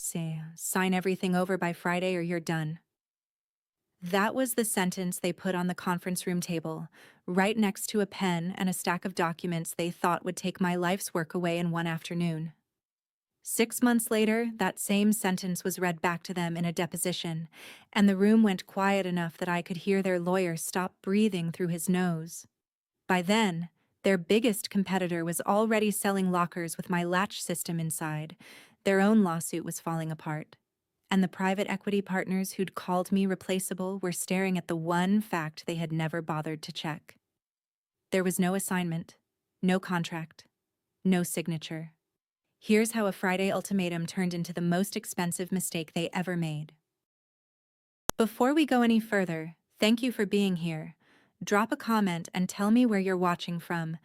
Say, sign everything over by Friday or you're done. That was the sentence they put on the conference room table, right next to a pen and a stack of documents they thought would take my life's work away in one afternoon. 6 months later, that same sentence was read back to them in a deposition, and the room went quiet enough that I could hear their lawyer stop breathing through his nose. By then, their biggest competitor was already selling lockers with my latch system inside. Their own lawsuit was falling apart. And the private equity partners who'd called me replaceable were staring at the one fact they had never bothered to check. There was no assignment, no contract, no signature. Here's how a Friday ultimatum turned into the most expensive mistake they ever made. Before we go any further, thank you for being here. Drop a comment and tell me where you're watching from,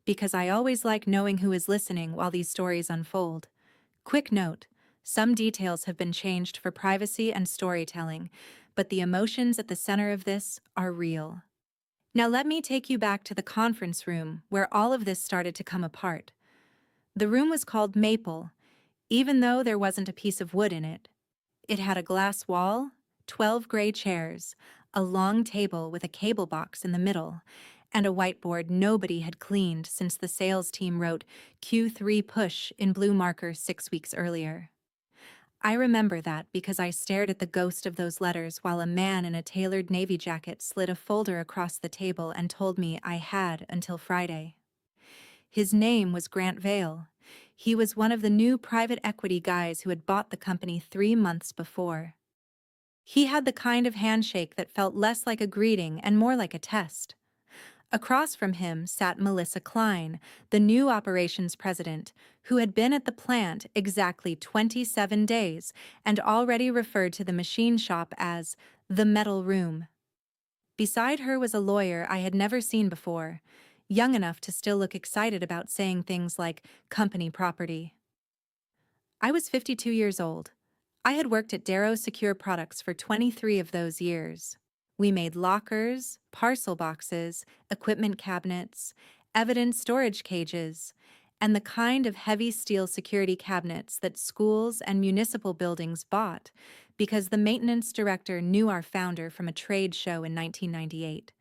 because I always like knowing who is listening while these stories unfold. Quick note, some details have been changed for privacy and storytelling, but the emotions at the center of this are real. Now let me take you back to the conference room where all of this started to come apart. The room was called Maple, even though there wasn't a piece of wood in it. It had a glass wall, 12 gray chairs, a long table with a cable box in the middle, and a whiteboard nobody had cleaned since the sales team wrote Q3 push in blue marker 6 weeks earlier. I remember that because I stared at the ghost of those letters while a man in a tailored navy jacket slid a folder across the table and told me I had until Friday. His name was Grant Vale. He was one of the new private equity guys who had bought the company 3 months before. He had the kind of handshake that felt less like a greeting and more like a test. Across from him sat Melissa Klein, the new operations president, who had been at the plant exactly 27 days and already referred to the machine shop as the metal room. Beside her was a lawyer I had never seen before, young enough to still look excited about saying things like company property. I was 52 years old. I had worked at Darrow Secure Products for 23 of those years. We made lockers, parcel boxes, equipment cabinets, evidence storage cages, and the kind of heavy steel security cabinets that schools and municipal buildings bought because the maintenance director knew our founder from a trade show in 1998.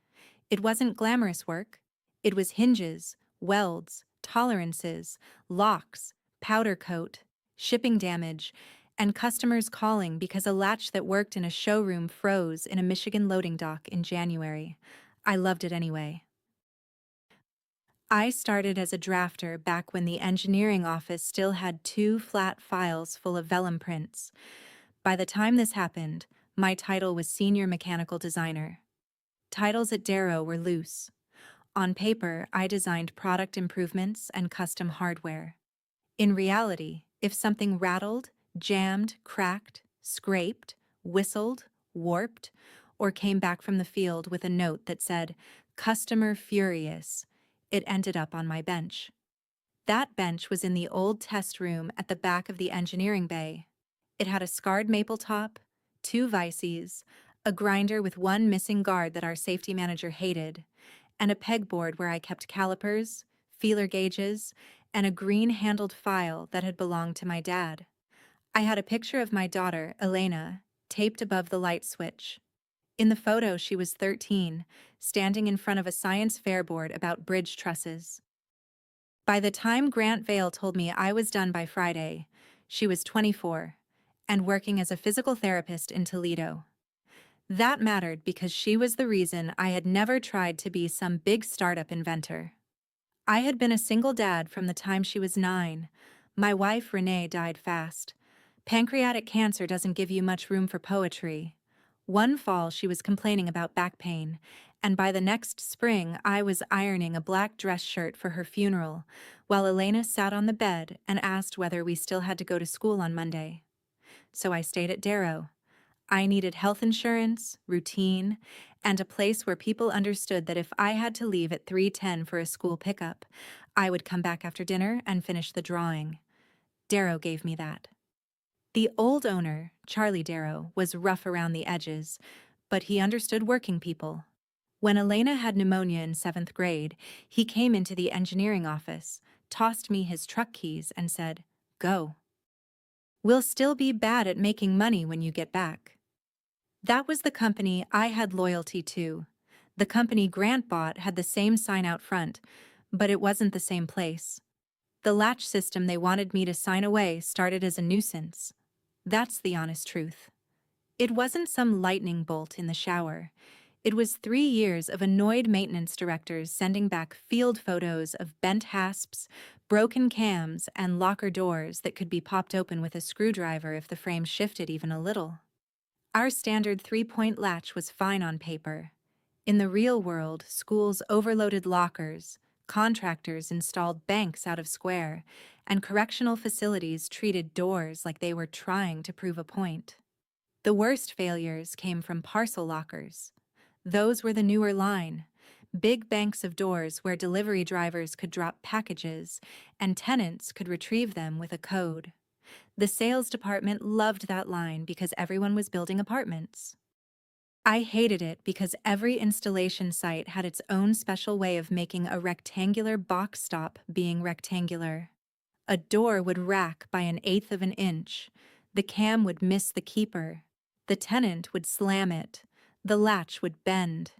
It wasn't glamorous work. It was hinges, welds, tolerances, locks, powder coat, shipping damage, and customers calling because a latch that worked in a showroom froze in a Michigan loading dock in January. I loved it anyway. I started as a drafter back when the engineering office still had 2 flat files full of vellum prints. By the time this happened, my title was Senior Mechanical Designer. Titles at Darrow were loose. On paper, I designed product improvements and custom hardware. In reality, if something rattled, jammed, cracked, scraped, whistled, warped, or came back from the field with a note that said, "Customer furious," it ended up on my bench. That bench was in the old test room at the back of the engineering bay. It had a scarred maple top, 2 vices, a grinder with one missing guard that our safety manager hated, and a pegboard where I kept calipers, feeler gauges, and a green-handled file that had belonged to my dad. I had a picture of my daughter, Elena, taped above the light switch. In the photo, she was 13, standing in front of a science fair board about bridge trusses. By the time Grant Vale told me I was done by Friday, she was 24, and working as a physical therapist in Toledo. That mattered because she was the reason I had never tried to be some big startup inventor. I had been a single dad from the time she was 9. My wife, Renee, died fast. Pancreatic cancer doesn't give you much room for poetry. One fall, she was complaining about back pain, and by the next spring, I was ironing a black dress shirt for her funeral, while Elena sat on the bed and asked whether we still had to go to school on Monday. So I stayed at Darrow. I needed health insurance, routine, and a place where people understood that if I had to leave at 3:10 for a school pickup, I would come back after dinner and finish the drawing. Darrow gave me that. The old owner, Charlie Darrow, was rough around the edges, but he understood working people. When Elena had pneumonia in 7th grade, he came into the engineering office, tossed me his truck keys, and said, "Go." We'll still be bad at making money when you get back. That was the company I had loyalty to. The company Grant bought had the same sign out front, but it wasn't the same place. The latch system they wanted me to sign away started as a nuisance. That's the honest truth. It wasn't some lightning bolt in the shower. It was 3 years of annoyed maintenance directors sending back field photos of bent hasps, broken cams, and locker doors that could be popped open with a screwdriver if the frame shifted even a little. Our standard three-point latch was fine on paper. In the real world, schools overloaded lockers, contractors installed banks out of square, and correctional facilities treated doors like they were trying to prove a point. The worst failures came from parcel lockers. Those were the newer line. Big banks of doors where delivery drivers could drop packages and tenants could retrieve them with a code. The sales department loved that line because everyone was building apartments. I hated it because every installation site had its own special way of making a rectangular box stop being rectangular. A door would rack by 1/8 of an inch. The cam would miss the keeper. The tenant would slam it. The latch would bend.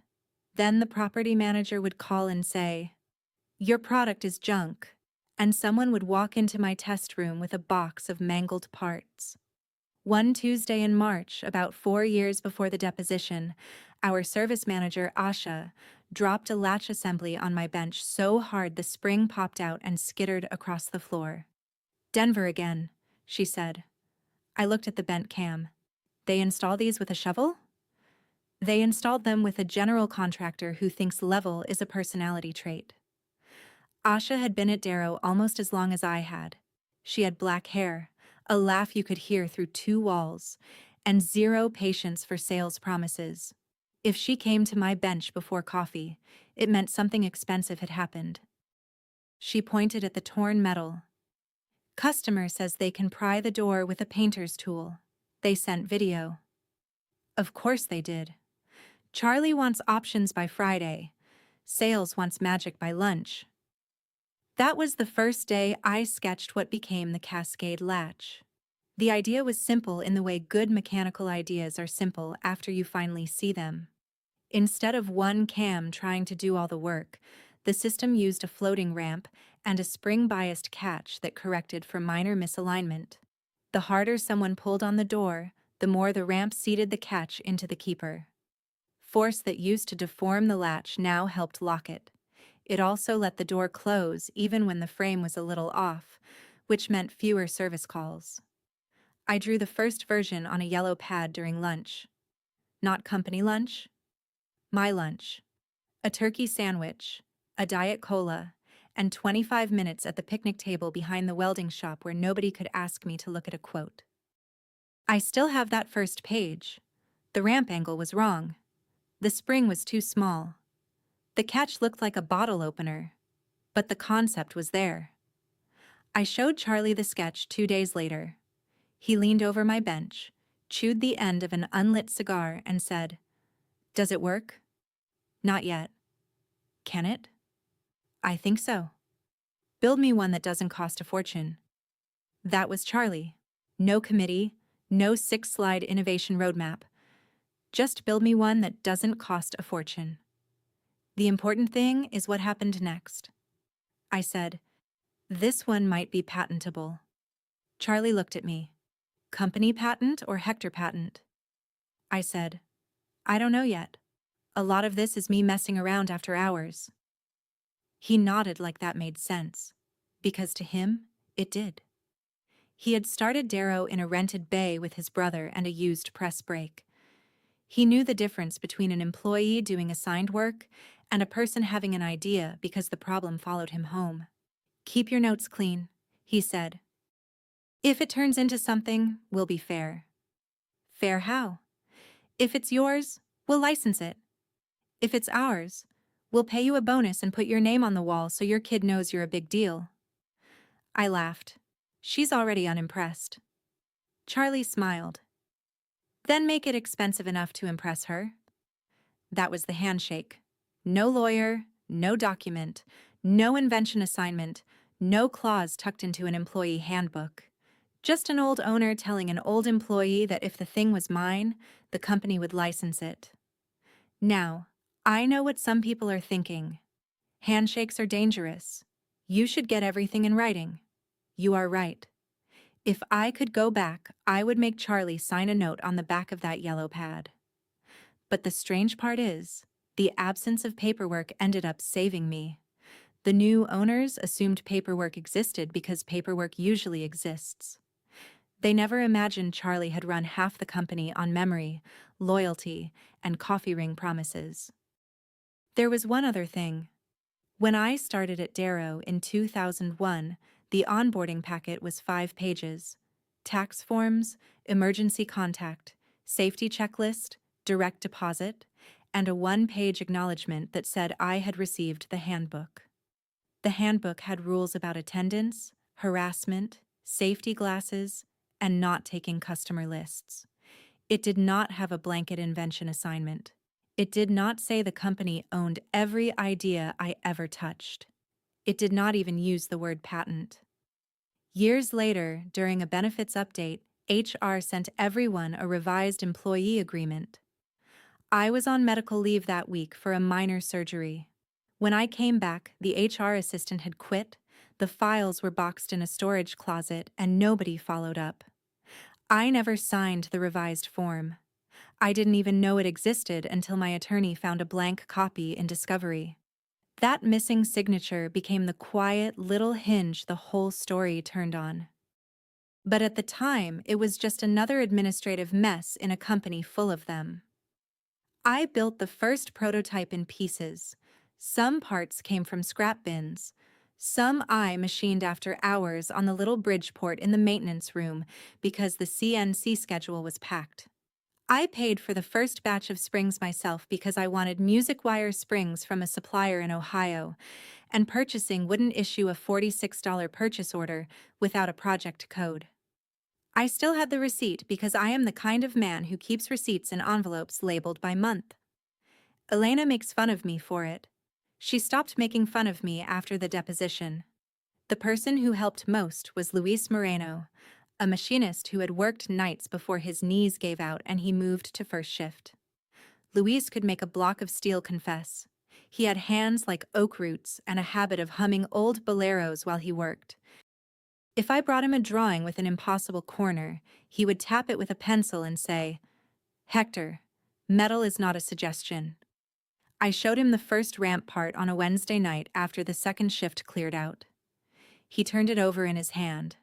Then the property manager would call and say, "Your product is junk," and someone would walk into my test room with a box of mangled parts. One Tuesday in March, about 4 years before the deposition, our service manager, Asha, dropped a latch assembly on my bench so hard the spring popped out and skittered across the floor. "Denver again," she said. I looked at the bent cam. "They install these with a shovel?" "They installed them with a general contractor who thinks level is a personality trait." Asha had been at Darrow almost as long as I had. She had black hair, a laugh you could hear through 2 walls, and zero patience for sales promises. If she came to my bench before coffee, it meant something expensive had happened. She pointed at the torn metal. "Customer says they can pry the door with a painter's tool. They sent video." Of course they did. Charlie wants options by Friday. Sales wants magic by lunch. That was the first day I sketched what became the Cascade latch. The idea was simple in the way good mechanical ideas are simple after you finally see them. Instead of one cam trying to do all the work, the system used a floating ramp and a spring-biased catch that corrected for minor misalignment. The harder someone pulled on the door, the more the ramp seated the catch into the keeper. Force that used to deform the latch now helped lock it. It also let the door close even when the frame was a little off, which meant fewer service calls. I drew the first version on a yellow pad during lunch. Not company lunch. My lunch. A turkey sandwich, a Diet Cola, and 25 minutes at the picnic table behind the welding shop where nobody could ask me to look at a quote. I still have that first page. The ramp angle was wrong. The spring was too small. The catch looked like a bottle opener, but the concept was there. I showed Charlie the sketch 2 days later. He leaned over my bench, chewed the end of an unlit cigar, and said, "Does it work?" "Not yet." "Can it?" "I think so." "Build me one that doesn't cost a fortune." That was Charlie. No committee, no 6-slide innovation roadmap. Just build me one that doesn't cost a fortune. The important thing is what happened next. I said, "This one might be patentable." Charlie looked at me. "Company patent or Hector patent?" I said, "I don't know yet. A lot of this is me messing around after hours." He nodded like that made sense, because to him, it did. He had started Darrow in a rented bay with his brother and a used press brake. He knew the difference between an employee doing assigned work and a person having an idea because the problem followed him home. "Keep your notes clean," he said. "If it turns into something, we'll be fair." "Fair how?" "If it's yours, we'll license it. If it's ours, we'll pay you a bonus and put your name on the wall so your kid knows you're a big deal." I laughed. She's already unimpressed. Charlie smiled. "Then make it expensive enough to impress her." That was the handshake. No lawyer, no document, no invention assignment, no clause tucked into an employee handbook. Just an old owner telling an old employee that if the thing was mine, the company would license it. Now, I know what some people are thinking. Handshakes are dangerous. You should get everything in writing. You are right. If I could go back, I would make Charlie sign a note on the back of that yellow pad. But the strange part is, the absence of paperwork ended up saving me. The new owners assumed paperwork existed because paperwork usually exists. They never imagined Charlie had run half the company on memory, loyalty, and coffee ring promises. There was one other thing. When I started at Darrow in 2001, the onboarding packet was 5 pages. Tax forms, emergency contact, safety checklist, direct deposit, and a 1-page acknowledgement that said I had received the handbook. The handbook had rules about attendance, harassment, safety glasses, and not taking customer lists. It did not have a blanket invention assignment. It did not say the company owned every idea I ever touched. It did not even use the word patent. Years later, during a benefits update, HR sent everyone a revised employee agreement. I was on medical leave that week for a minor surgery. When I came back, the HR assistant had quit, the files were boxed in a storage closet, and nobody followed up. I never signed the revised form. I didn't even know it existed until my attorney found a blank copy in Discovery. That missing signature became the quiet little hinge the whole story turned on. But at the time, it was just another administrative mess in a company full of them. I built the first prototype in pieces. Some parts came from scrap bins. Some I machined after hours on the little Bridgeport in the maintenance room because the CNC schedule was packed. I paid for the first batch of springs myself because I wanted music wire springs from a supplier in Ohio, and purchasing wouldn't issue a $46 purchase order without a project code. I still had the receipt because I am the kind of man who keeps receipts in envelopes labeled by month. Elena makes fun of me for it. She stopped making fun of me after the deposition. The person who helped most was Luis Moreno, a machinist who had worked nights before his knees gave out and he moved to first shift. Luis could make a block of steel confess. He had hands like oak roots and a habit of humming old boleros while he worked. If I brought him a drawing with an impossible corner, he would tap it with a pencil and say, "Hector, metal is not a suggestion." I showed him the first ramp part on a Wednesday night after the second shift cleared out. He turned it over in his hand.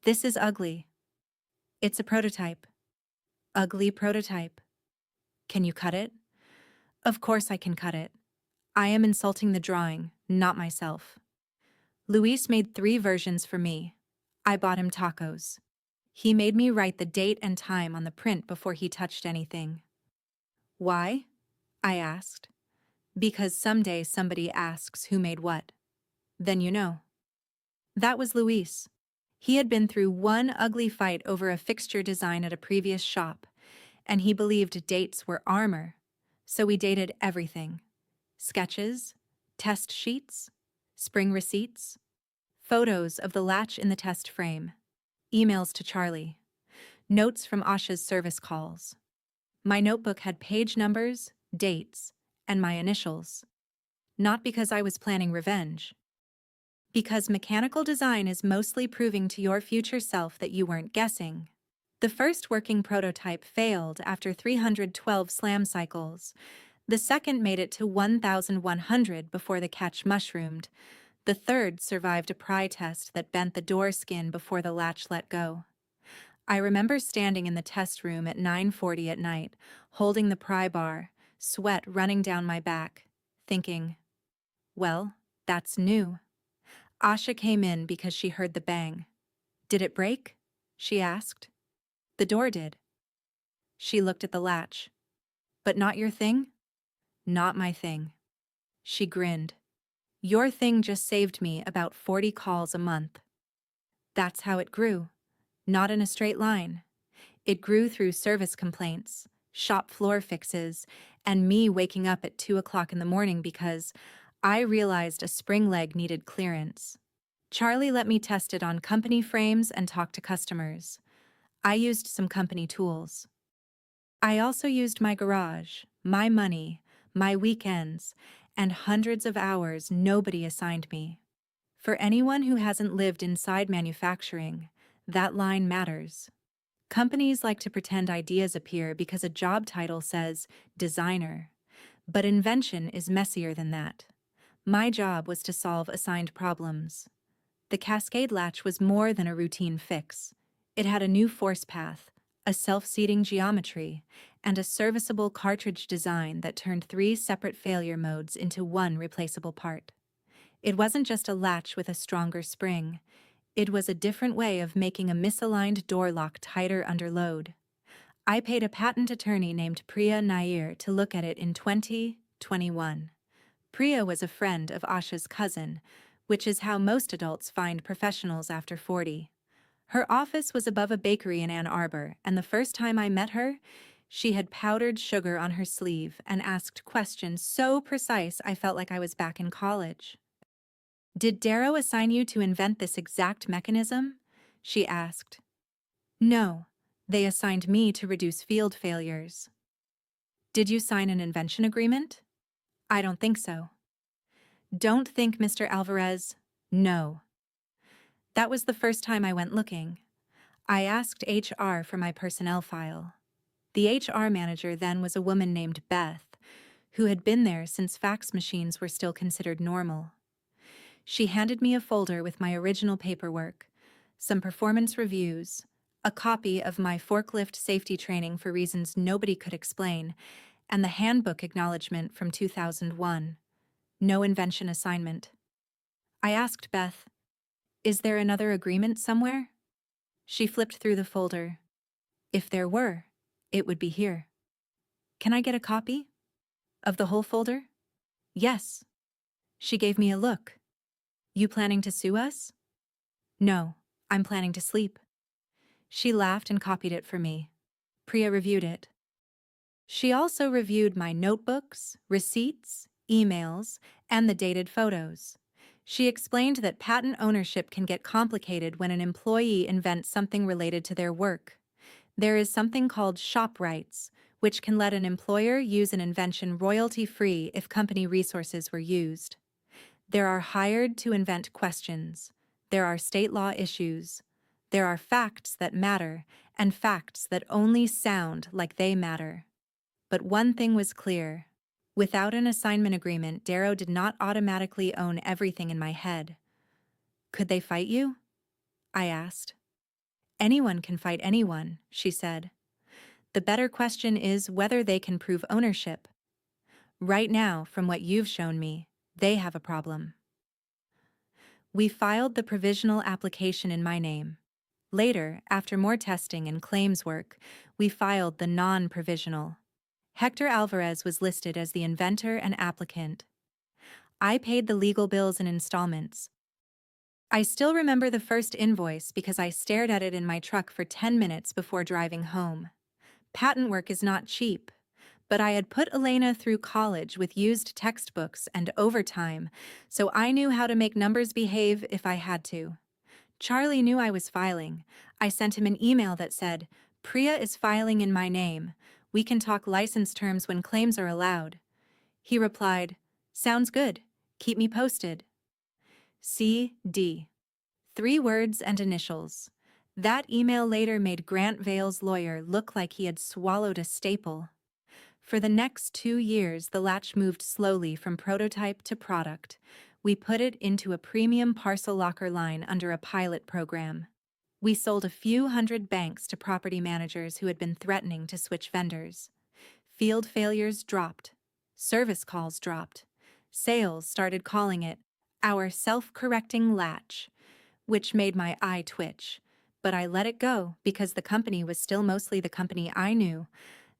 "This is ugly. It's a prototype." "Ugly prototype. Can you cut it?" "Of course I can cut it. I am insulting the drawing, not myself." Luis made 3 versions for me. I bought him tacos. He made me write the date and time on the print before he touched anything. "Why?" I asked. "Because someday somebody asks who made what. Then you know." That was Luis. He had been through one ugly fight over a fixture design at a previous shop, and he believed dates were armor, so we dated everything. Sketches, test sheets, spring receipts, photos of the latch in the test frame, emails to Charlie, notes from Asha's service calls. My notebook had page numbers, dates, and my initials. Not because I was planning revenge. Because mechanical design is mostly proving to your future self that you weren't guessing. The first working prototype failed after 312 slam cycles. The second made it to 1,100 before the catch mushroomed. The third survived a pry test that bent the door skin before the latch let go. I remember standing in the test room at 9:40 at night, holding the pry bar, sweat running down my back, thinking, well, that's new. Asha came in because she heard the bang. "Did it break?" she asked. "The door did." She looked at the latch. "But not your thing?" "Not my thing." She grinned. "Your thing just saved me about 40 calls a month." That's how it grew. Not in a straight line. It grew through service complaints, shop floor fixes, and me waking up at 2 o'clock in the morning because I realized a spring leg needed clearance. Charlie let me test it on company frames and talk to customers. I used some company tools. I also used my garage, my money, my weekends, and hundreds of hours nobody assigned me. For anyone who hasn't lived inside manufacturing, that line matters. Companies like to pretend ideas appear because a job title says designer. But invention is messier than that. My job was to solve assigned problems. The cascade latch was more than a routine fix. It had a new force path, a self-seating geometry, and a serviceable cartridge design that turned 3 separate failure modes into one replaceable part. It wasn't just a latch with a stronger spring. It was a different way of making a misaligned door lock tighter under load. I paid a patent attorney named Priya Nair to look at it in 2021. Priya was a friend of Asha's cousin, which is how most adults find professionals after 40. Her office was above a bakery in Ann Arbor, and the first time I met her, she had powdered sugar on her sleeve and asked questions so precise I felt like I was back in college. "Did Darrow assign you to invent this exact mechanism?" she asked. "No, they assigned me to reduce field failures." "Did you sign an invention agreement?" "I don't think so." "Don't think, Mr. Alvarez." "No." That was the first time I went looking. I asked HR for my personnel file. The HR manager then was a woman named Beth, who had been there since fax machines were still considered normal. She handed me a folder with my original paperwork, some performance reviews, a copy of my forklift safety training for reasons nobody could explain, and the handbook acknowledgement from 2001. No invention assignment. I asked Beth, "Is there another agreement somewhere?" She flipped through the folder. "If there were, it would be here." "Can I get a copy?" "Of the whole folder?" "Yes." She gave me a look. "You planning to sue us?" "No, I'm planning to sleep." She laughed and copied it for me. Priya reviewed it. She also reviewed my notebooks, receipts, emails, and the dated photos. She explained that patent ownership can get complicated when an employee invents something related to their work. There is something called shop rights, which can let an employer use an invention royalty-free if company resources were used. There are hired-to-invent questions. There are state law issues. There are facts that matter, and facts that only sound like they matter. But one thing was clear. Without an assignment agreement, Darrow did not automatically own everything in my head. "Could they fight you?" I asked. "Anyone can fight anyone," she said. "The better question is whether they can prove ownership. Right now, from what you've shown me, they have a problem." We filed the provisional application in my name. Later, after more testing and claims work, we filed the non-provisional. Hector Alvarez was listed as the inventor and applicant. I paid the legal bills in installments. I still remember the first invoice because I stared at it in my truck for 10 minutes before driving home. Patent work is not cheap, but I had put Elena through college with used textbooks and overtime, so I knew how to make numbers behave if I had to. Charlie knew I was filing. I sent him an email that said, "Priya is filing in my name. We can talk license terms when claims are allowed." He replied, "Sounds good. Keep me posted." C.D. 3 words and initials. That email later made Grant Vale's lawyer look like he had swallowed a staple. For the next 2 years, the latch moved slowly from prototype to product. We put it into a premium parcel locker line under a pilot program. We sold a few hundred banks to property managers who had been threatening to switch vendors. Field failures dropped. Service calls dropped. Sales started calling it our self-correcting latch, which made my eye twitch. But I let it go because the company was still mostly the company I knew.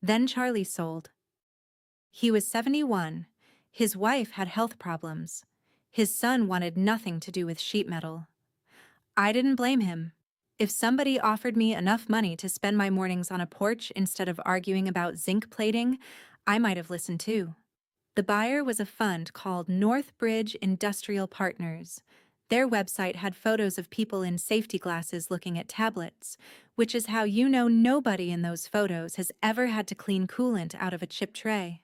Then Charlie sold. He was 71. His wife had health problems. His son wanted nothing to do with sheet metal. I didn't blame him. If somebody offered me enough money to spend my mornings on a porch instead of arguing about zinc plating, I might have listened too. The buyer was a fund called Northbridge Industrial Partners. Their website had photos of people in safety glasses looking at tablets, which is how you know nobody in those photos has ever had to clean coolant out of a chip tray.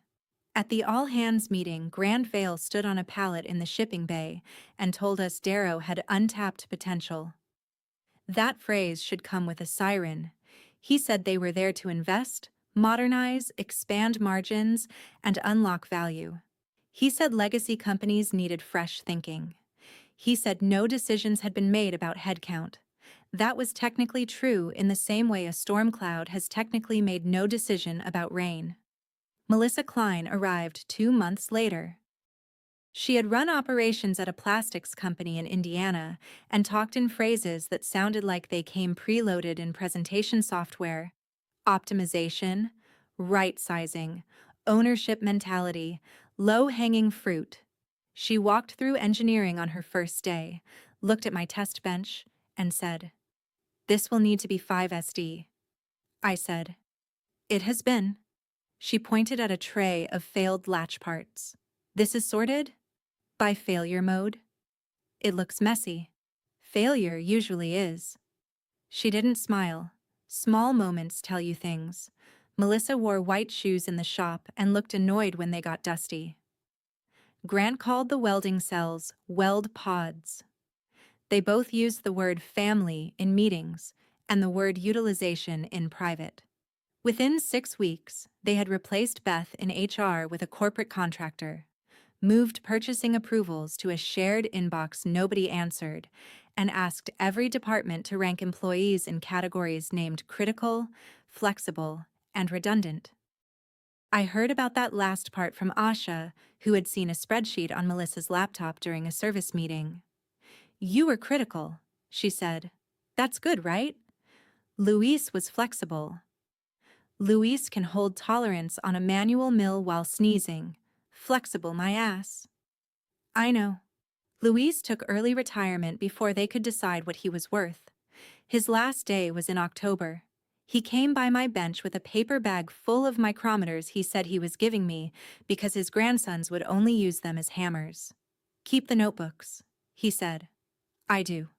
At the all-hands meeting, Grand Vale stood on a pallet in the shipping bay and told us Darrow had untapped potential. That phrase should come with a siren. He said they were there to invest, modernize, expand margins, and unlock value. He said legacy companies needed fresh thinking. He said no decisions had been made about headcount. That was technically true in the same way a storm cloud has technically made no decision about rain. Melissa Klein arrived 2 months later. She had run operations at a plastics company in Indiana and talked in phrases that sounded like they came preloaded in presentation software: optimization, right-sizing, ownership mentality, low-hanging fruit. She walked through engineering on her first day, looked at my test bench, and said, "This will need to be 5SD." I said, "It has been." She pointed at a tray of failed latch parts. "This is sorted by failure mode. It looks messy. Failure usually is." She didn't smile. Small moments tell you things. Melissa wore white shoes in the shop and looked annoyed when they got dusty. Grant called the welding cells weld pods. They both used the word family in meetings and the word utilization in private. Within 6 weeks, they had replaced Beth in HR with a corporate contractor, moved purchasing approvals to a shared inbox nobody answered, and asked every department to rank employees in categories named critical, flexible, and redundant. I heard about that last part from Asha, who had seen a spreadsheet on Melissa's laptop during a service meeting. "You were critical," she said. "That's good, right?" Luis was flexible. "Luis can hold tolerance on a manual mill while sneezing. Flexible my ass." "I know." Luis took early retirement before they could decide what he was worth. His last day was in October. He came by my bench with a paper bag full of micrometers he said he was giving me because his grandsons would only use them as hammers. "Keep the notebooks," he said. "I do."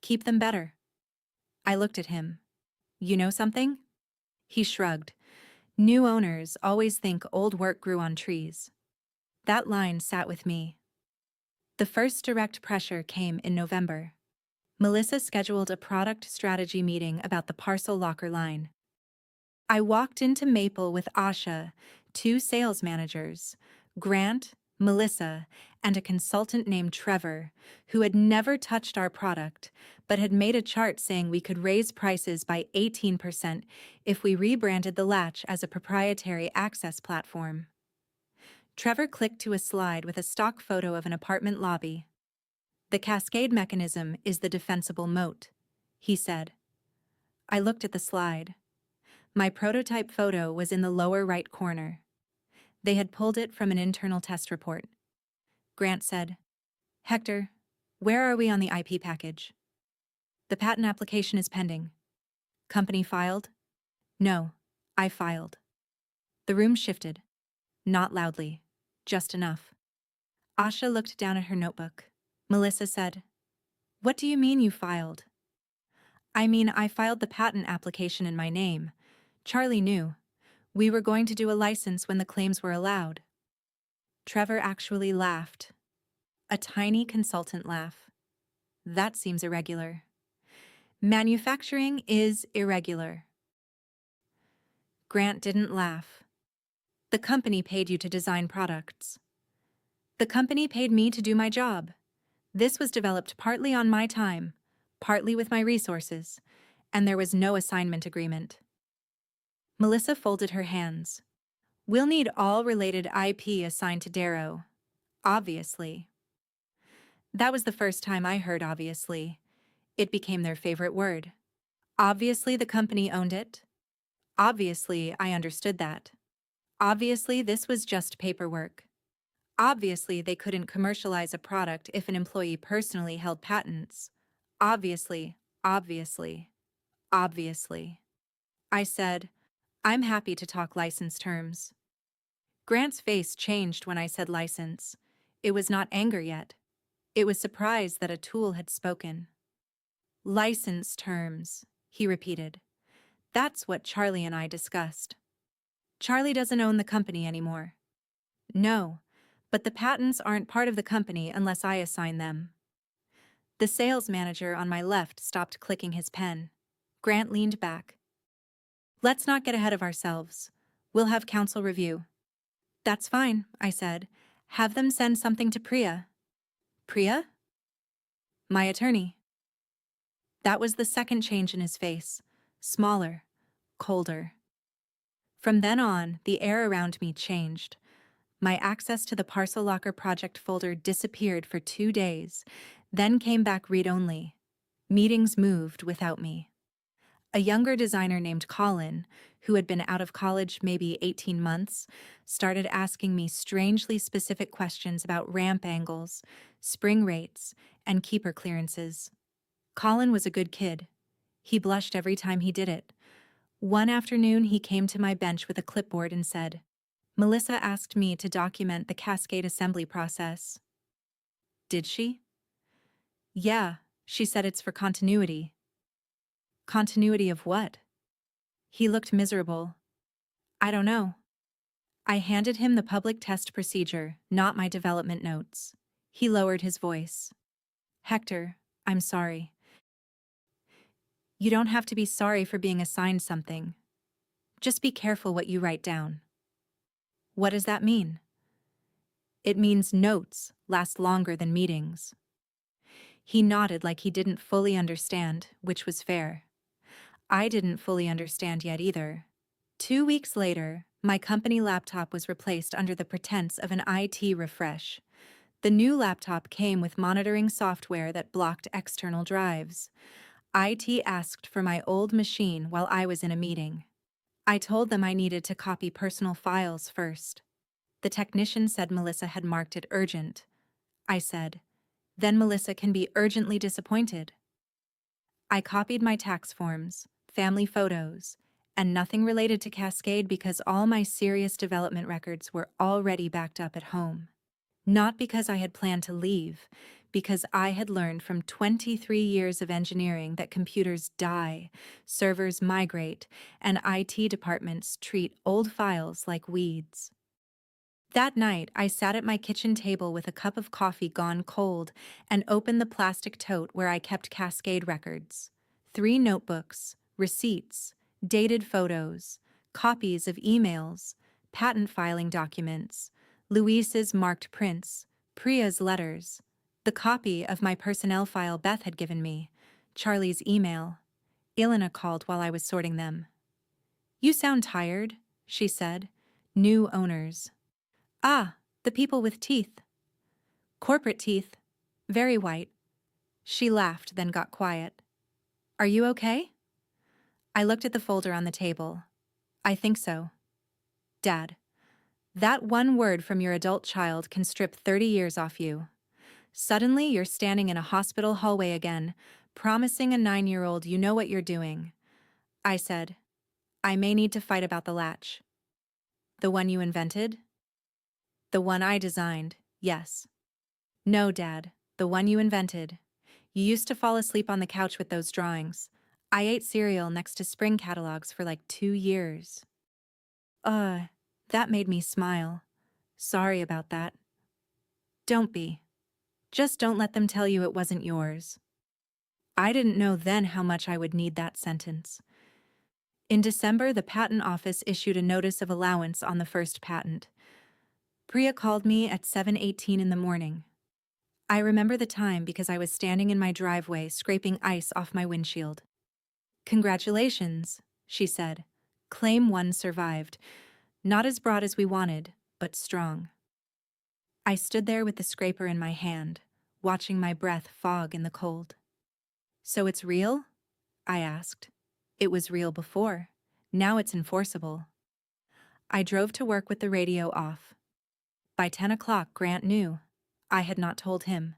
"Keep them better." I looked at him. "You know something?" He shrugged. "New owners always think old work grew on trees." That line sat with me. The first direct pressure came in November. Melissa scheduled a product strategy meeting about the parcel locker line. I walked into Maple with Asha, 2 sales managers, Grant, Melissa, and a consultant named Trevor, who had never touched our product, but had made a chart saying we could raise prices by 18% if we rebranded the latch as a proprietary access platform. Trevor clicked to a slide with a stock photo of an apartment lobby. "The cascade mechanism is the defensible moat," he said. I looked at the slide. My prototype photo was in the lower right corner. They had pulled it from an internal test report. Grant said, "Hector, where are we on the IP package?" "The patent application is pending." "Company filed?" "No, I filed." The room shifted. Not loudly, just enough. Asha looked down at her notebook. Melissa said, "What do you mean you filed?" "I mean, I filed the patent application in my name. Charlie knew. We were going to do a license when the claims were allowed." Trevor actually laughed. A tiny consultant laugh. "That seems irregular." "Manufacturing is irregular." Grant didn't laugh. "The company paid you to design products." "The company paid me to do my job. This was developed partly on my time, partly with my resources, and there was no assignment agreement." Melissa folded her hands. "We'll need all related IP assigned to Darrow. Obviously." That was the first time I heard obviously. It became their favorite word. Obviously the company owned it. Obviously I understood that. Obviously this was just paperwork. Obviously they couldn't commercialize a product if an employee personally held patents. Obviously, obviously, obviously. I said, "I'm happy to talk license terms." Grant's face changed when I said license. It was not anger yet. It was surprised that a tool had spoken. License terms, he repeated. That's what Charlie and I discussed. Charlie doesn't own the company anymore. No, but the patents aren't part of the company unless I assign them. The sales manager on my left stopped clicking his pen. Grant leaned back. Let's not get ahead of ourselves. We'll have counsel review. That's fine, I said. Have them send something to Priya. Priya? My attorney. That was the second change in his face. Smaller, colder. From then on, the air around me changed. My access to the parcel locker project folder disappeared for 2 days, then came back read-only. Meetings moved without me. A younger designer named Colin, who had been out of college maybe 18 months, started asking me strangely specific questions about ramp angles, spring rates, and keeper clearances. Colin was a good kid. He blushed every time he did it. One afternoon, he came to my bench with a clipboard and said, Melissa asked me to document the cascade assembly process. Did she? Yeah, she said it's for continuity. Continuity of what? He looked miserable. I don't know. I handed him the public test procedure, not my development notes. He lowered his voice. Hector, I'm sorry. You don't have to be sorry for being assigned something. Just be careful what you write down. What does that mean? It means notes last longer than meetings. He nodded like he didn't fully understand, which was fair. I didn't fully understand yet either. 2 weeks later, my company laptop was replaced under the pretense of an IT refresh. The new laptop came with monitoring software that blocked external drives. IT asked for my old machine while I was in a meeting. I told them I needed to copy personal files first. The technician said Melissa had marked it urgent. I said, then Melissa can be urgently disappointed. I copied my tax forms, family photos, and nothing related to Cascade because all my serious development records were already backed up at home. Not because I had planned to leave, because I had learned from 23 years of engineering that computers die, servers migrate, and IT departments treat old files like weeds. That night, I sat at my kitchen table with a cup of coffee gone cold and opened the plastic tote where I kept Cascade records. 3 notebooks, receipts, dated photos, copies of emails, patent filing documents, Luis's marked prints, Priya's letters, the copy of my personnel file Beth had given me, Charlie's email. Ilana called while I was sorting them. You sound tired, she said. New owners. Ah, the people with teeth. Corporate teeth. Very white. She laughed, then got quiet. Are you okay? I looked at the folder on the table. I think so. Dad, that one word from your adult child can strip 30 years off you. Suddenly, you're standing in a hospital hallway again, promising a 9-year-old you know what you're doing. I said, I may need to fight about the latch. The one you invented? The one I designed, yes. No, Dad, the one you invented. You used to fall asleep on the couch with those drawings. I ate cereal next to spring catalogs for like 2 years. That made me smile. Sorry about that. Don't be. Just don't let them tell you it wasn't yours. I didn't know then how much I would need that sentence. In December, the patent office issued a notice of allowance on the first patent. Priya called me at 7:18 in the morning. I remember the time because I was standing in my driveway scraping ice off my windshield. Congratulations, she said. Claim 1 survived. Not as broad as we wanted, but strong. I stood there with the scraper in my hand, watching my breath fog in the cold. So it's real? I asked. It was real before. Now it's enforceable. I drove to work with the radio off. By 10 o'clock, Grant knew. I had not told him.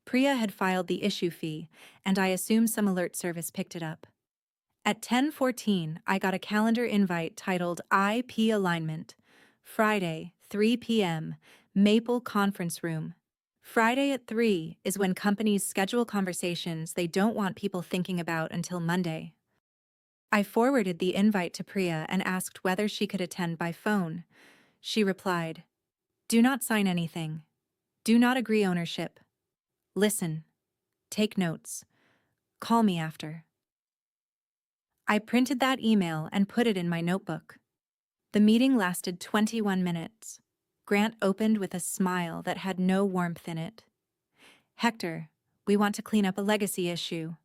Priya had filed the issue fee, and I assume some alert service picked it up. At 10:14, I got a calendar invite titled IP Alignment. Friday, 3 p.m., Maple Conference Room. Friday at 3 is when companies schedule conversations they don't want people thinking about until Monday. I forwarded the invite to Priya and asked whether she could attend by phone. She replied, "Do not sign anything. Do not agree ownership. Listen. Take notes. Call me after." I printed that email and put it in my notebook. The meeting lasted 21 minutes. Grant opened with a smile that had no warmth in it. "Hector, we want to clean up a legacy issue."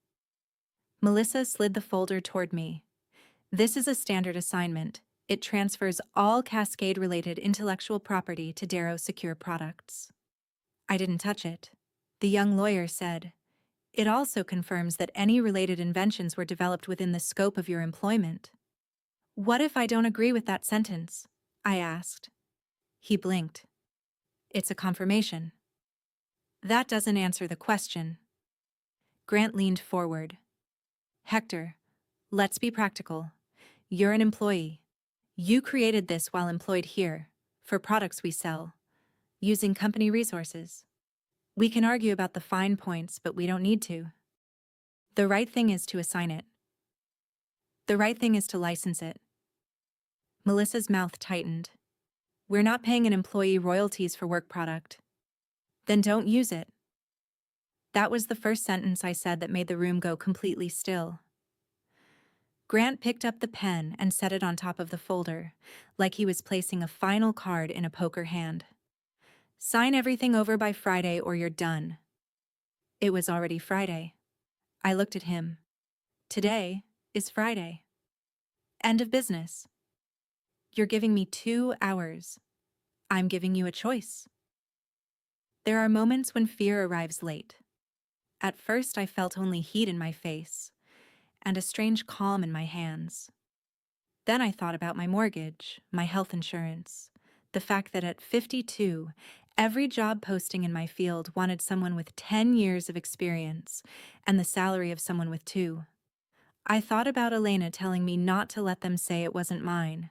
Melissa slid the folder toward me. "This is a standard assignment. It transfers all Cascade-related intellectual property to Darrow Secure Products." I didn't touch it. The young lawyer said, "It also confirms that any related inventions were developed within the scope of your employment." "What if I don't agree with that sentence?" I asked. He blinked. "It's a confirmation." "That doesn't answer the question." Grant leaned forward. "Hector, let's be practical. You're an employee. You created this while employed here, for products we sell, using company resources. We can argue about the fine points, but we don't need to. The right thing is to assign it. The right thing is to license it." Melissa's mouth tightened. "We're not paying an employee royalties for work product." "Then don't use it." That was the first sentence I said that made the room go completely still. Grant picked up the pen and set it on top of the folder, like he was placing a final card in a poker hand. "Sign everything over by Friday or you're done." It was already Friday. I looked at him. Today is Friday. End of business. You're giving me 2 hours. I'm giving you a choice. There are moments when fear arrives late. At first, I felt only heat in my face and a strange calm in my hands. Then I thought about my mortgage, my health insurance, the fact that at 52, every job posting in my field wanted someone with 10 years of experience and the salary of someone with 2. I thought about Elena telling me not to let them say it wasn't mine.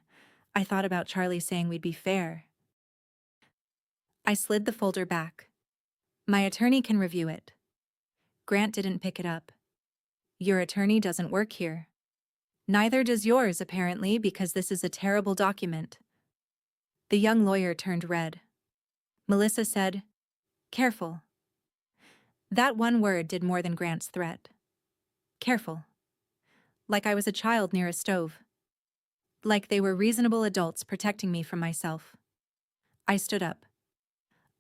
I thought about Charlie saying we'd be fair. I slid the folder back. "My attorney can review it." Grant didn't pick it up. "Your attorney doesn't work here." "Neither does yours, apparently, because this is a terrible document." The young lawyer turned red. Melissa said, "Careful." That one word did more than Grant's threat. Careful. Like I was a child near a stove. Like they were reasonable adults protecting me from myself. I stood up.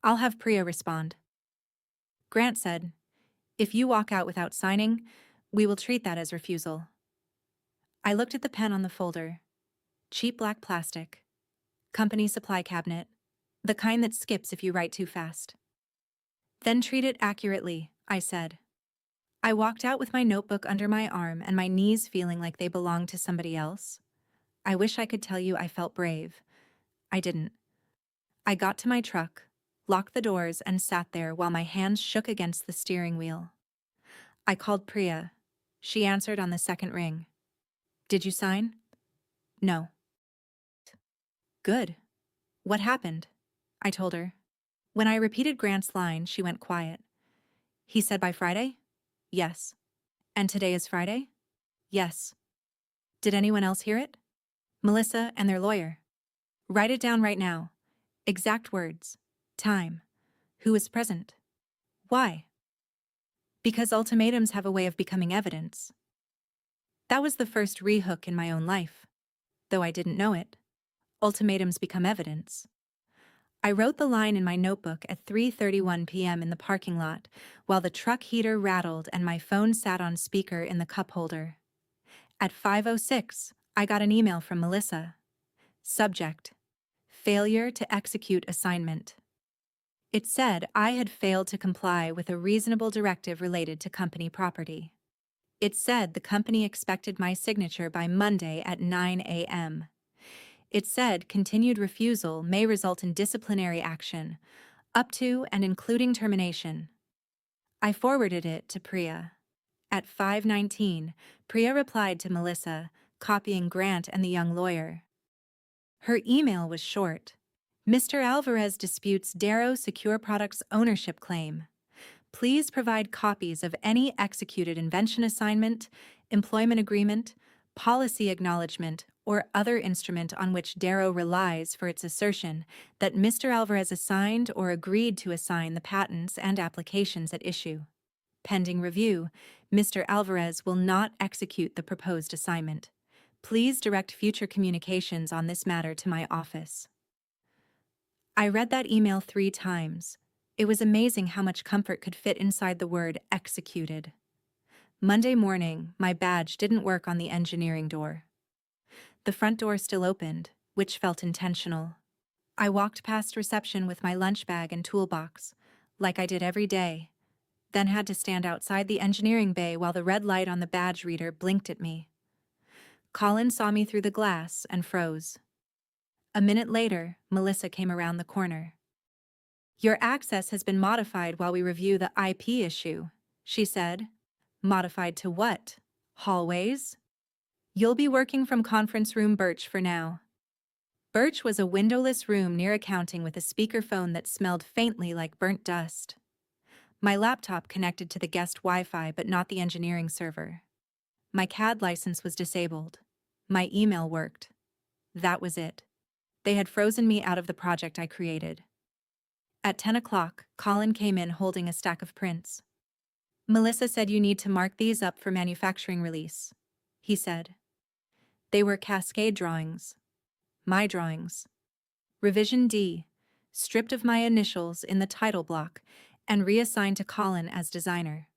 "I'll have Priya respond." Grant said, "If you walk out without signing, we will treat that as refusal." I looked at the pen on the folder. Cheap black plastic. Company supply cabinet. The kind that skips if you write too fast. "Then treat it accurately," I said. I walked out with my notebook under my arm and my knees feeling like they belonged to somebody else. I wish I could tell you I felt brave. I didn't. I got to my truck, locked the doors, and sat there while my hands shook against the steering wheel. I called Priya. She answered on the second ring. "Did you sign?" "No." "Good. What happened?" I told her. When I repeated Grant's line, she went quiet. "He said by Friday?" "Yes." "And today is Friday?" "Yes." "Did anyone else hear it?" "Melissa and their lawyer." "Write it down right now. Exact words. Time. Who was present. Why?" "Because ultimatums have a way of becoming evidence." That was the first rehook in my own life. Though I didn't know it. Ultimatums become evidence. I wrote the line in my notebook at 3:31 p.m. in the parking lot, while the truck heater rattled and my phone sat on speaker in the cup holder. At 5:06, I got an email from Melissa. Subject: Failure to execute assignment. It said I had failed to comply with a reasonable directive related to company property. It said the company expected my signature by Monday at 9 a.m. It said continued refusal may result in disciplinary action, up to and including termination. I forwarded it to Priya. At 5:19, Priya replied to Melissa, copying Grant and the young lawyer. Her email was short. Mr. Alvarez disputes Darrow Secure Products ownership claim. Please provide copies of any executed invention assignment, employment agreement, policy acknowledgement, or other instrument on which Darrow relies for its assertion that Mr. Alvarez assigned or agreed to assign the patents and applications at issue. Pending review, Mr. Alvarez will not execute the proposed assignment. Please direct future communications on this matter to my office. I read that email 3 times. It was amazing how much comfort could fit inside the word executed. Monday morning, my badge didn't work on the engineering door. The front door still opened, which felt intentional. I walked past reception with my lunch bag and toolbox, like I did every day, then had to stand outside the engineering bay while the red light on the badge reader blinked at me. Colin saw me through the glass and froze. A minute later, Melissa came around the corner. "Your access has been modified while we review the IP issue," she said. "Modified to what? Hallways?" "You'll be working from conference room Birch for now." Birch was a windowless room near accounting with a speakerphone that smelled faintly like burnt dust. My laptop connected to the guest Wi-Fi but not the engineering server. My CAD license was disabled. My email worked. That was it. They had frozen me out of the project I created. At 10 o'clock, Colin came in holding a stack of prints. "Melissa said you need to mark these up for manufacturing release," he said. They were cascade drawings. My drawings. Revision D, stripped of my initials in the title block and reassigned to Colin as designer.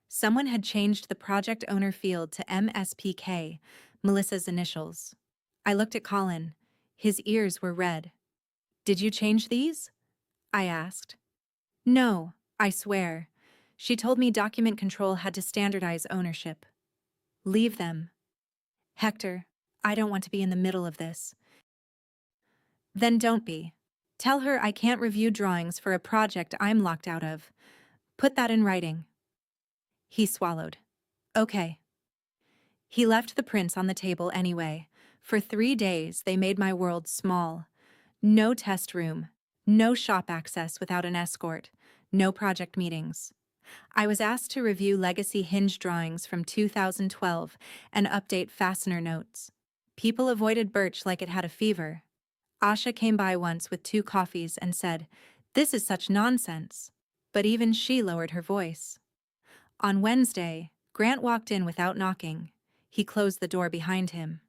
Someone had changed the project owner field to MSPK, Melissa's initials. I looked at Colin. His ears were red. "Did you change these?" I asked. "No, I swear. She told me document control had to standardize ownership." "Leave them." "Hector, I don't want to be in the middle of this." "Then don't be. Tell her I can't review drawings for a project I'm locked out of. Put that in writing." He swallowed. "Okay." He left the prints on the table anyway. For 3 days, they made my world small. No test room, no shop access without an escort, no project meetings. I was asked to review legacy hinge drawings from 2012 and update fastener notes. People avoided Birch like it had a fever. Asha came by once with 2 coffees and said, "This is such nonsense." But even she lowered her voice. On Wednesday, Grant walked in without knocking. He closed the door behind him.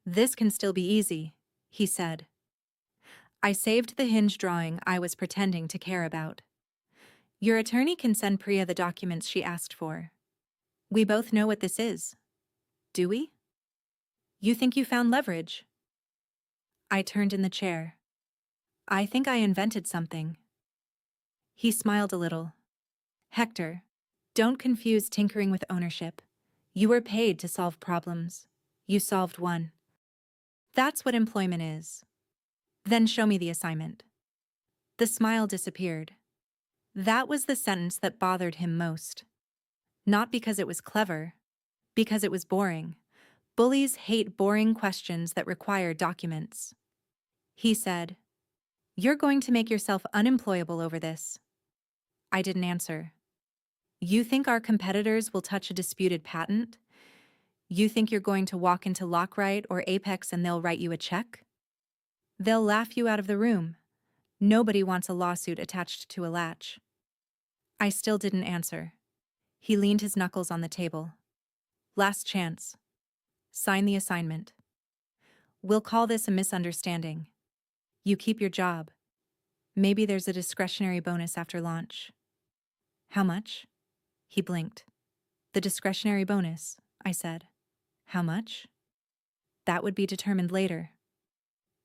"This can still be easy," he said. I saved the hinge drawing I was pretending to care about. "Your attorney can send Priya the documents she asked for. We both know what this is. Do we? You think you found leverage?" I turned in the chair. "I think I invented something." He smiled a little. "Hector, don't confuse tinkering with ownership. You were paid to solve problems. You solved one. That's what employment is. Then show me the assignment." The smile disappeared. That was the sentence that bothered him most. Not because it was clever, because it was boring. Bullies hate boring questions that require documents. He said, "You're going to make yourself unemployable over this." I didn't answer. "You think our competitors will touch a disputed patent? You think you're going to walk into Lockright or Apex and they'll write you a check? They'll laugh you out of the room. Nobody wants a lawsuit attached to a latch." I still didn't answer. He leaned his knuckles on the table. "Last chance. Sign the assignment. We'll call this a misunderstanding. You keep your job. Maybe there's a discretionary bonus after launch." "How much?" He blinked. "The discretionary bonus," I said. "How much?" "That would be determined later."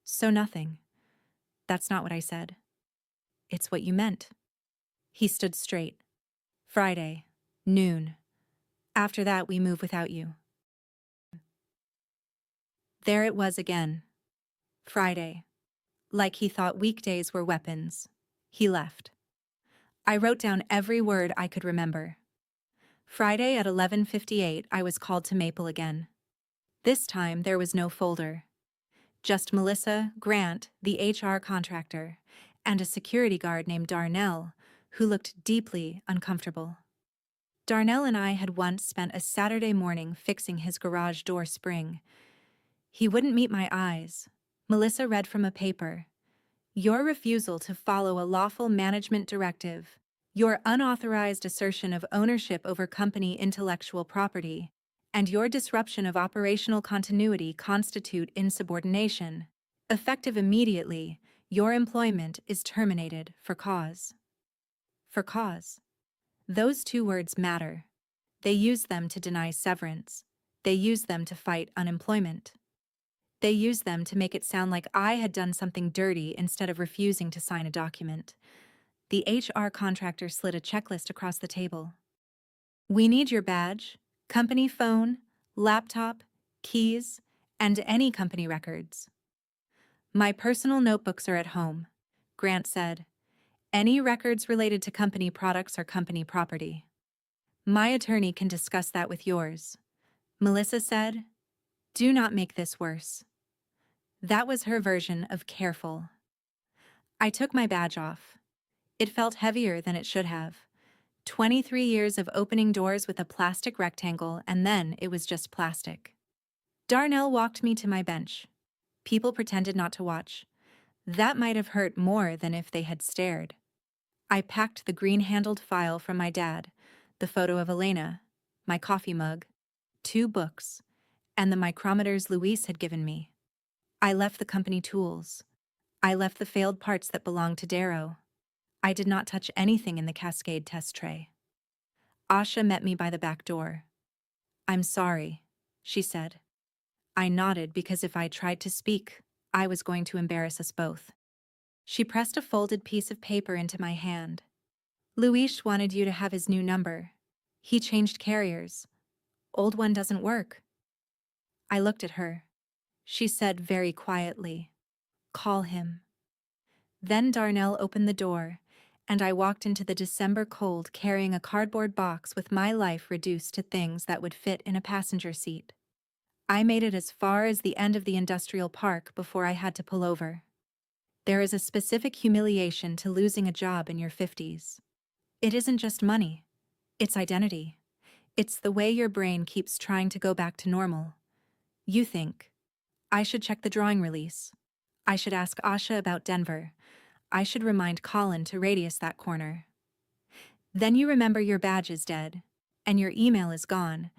"So nothing." "That's not what I said." "It's what you meant." He stood straight. "Friday, noon. After that, we move without you." There it was again. Friday. Like he thought weekdays were weapons. He left. I wrote down every word I could remember. Friday at 11:58, I was called to Maple again. This time, there was no folder. Just Melissa, Grant, the HR contractor, and a security guard named Darnell, who looked deeply uncomfortable. Darnell and I had once spent a Saturday morning fixing his garage door spring. He wouldn't meet my eyes. Melissa read from a paper. Your refusal to follow a lawful management directive, your unauthorized assertion of ownership over company intellectual property, and your disruption of operational continuity constitute insubordination. Effective immediately, your employment is terminated for cause. For cause. Those two words matter. They use them to deny severance. They use them to fight unemployment. They used them to make it sound like I had done something dirty instead of refusing to sign a document. The HR contractor slid a checklist across the table. We need your badge, company phone, laptop, keys, and any company records. My personal notebooks are at home, Grant said. Any records related to company products are company property. My attorney can discuss that with yours. Melissa said, do not make this worse. That was her version of careful. I took my badge off. It felt heavier than it should have. 23 years of opening doors with a plastic rectangle, and then it was just plastic. Darnell walked me to my bench. People pretended not to watch. That might have hurt more than if they had stared. I packed the green-handled file from my dad, the photo of Elena, my coffee mug, 2 books, and the micrometers Luis had given me. I left the company tools. I left the failed parts that belonged to Darrow. I did not touch anything in the Cascade test tray. Asha met me by the back door. I'm sorry, she said. I nodded because if I tried to speak, I was going to embarrass us both. She pressed a folded piece of paper into my hand. Luis wanted you to have his new number. He changed carriers. Old one doesn't work. I looked at her. She said very quietly, call him. Then Darnell opened the door, and I walked into the December cold carrying a cardboard box with my life reduced to things that would fit in a passenger seat. I made it as far as the end of the industrial park before I had to pull over. There is a specific humiliation to losing a job in your 50s. It isn't just money. It's identity. It's the way your brain keeps trying to go back to normal. You think, I should check the drawing release. I should ask Asha about Denver. I should remind Colin to radius that corner. Then you remember your badge is dead, and your email is gone,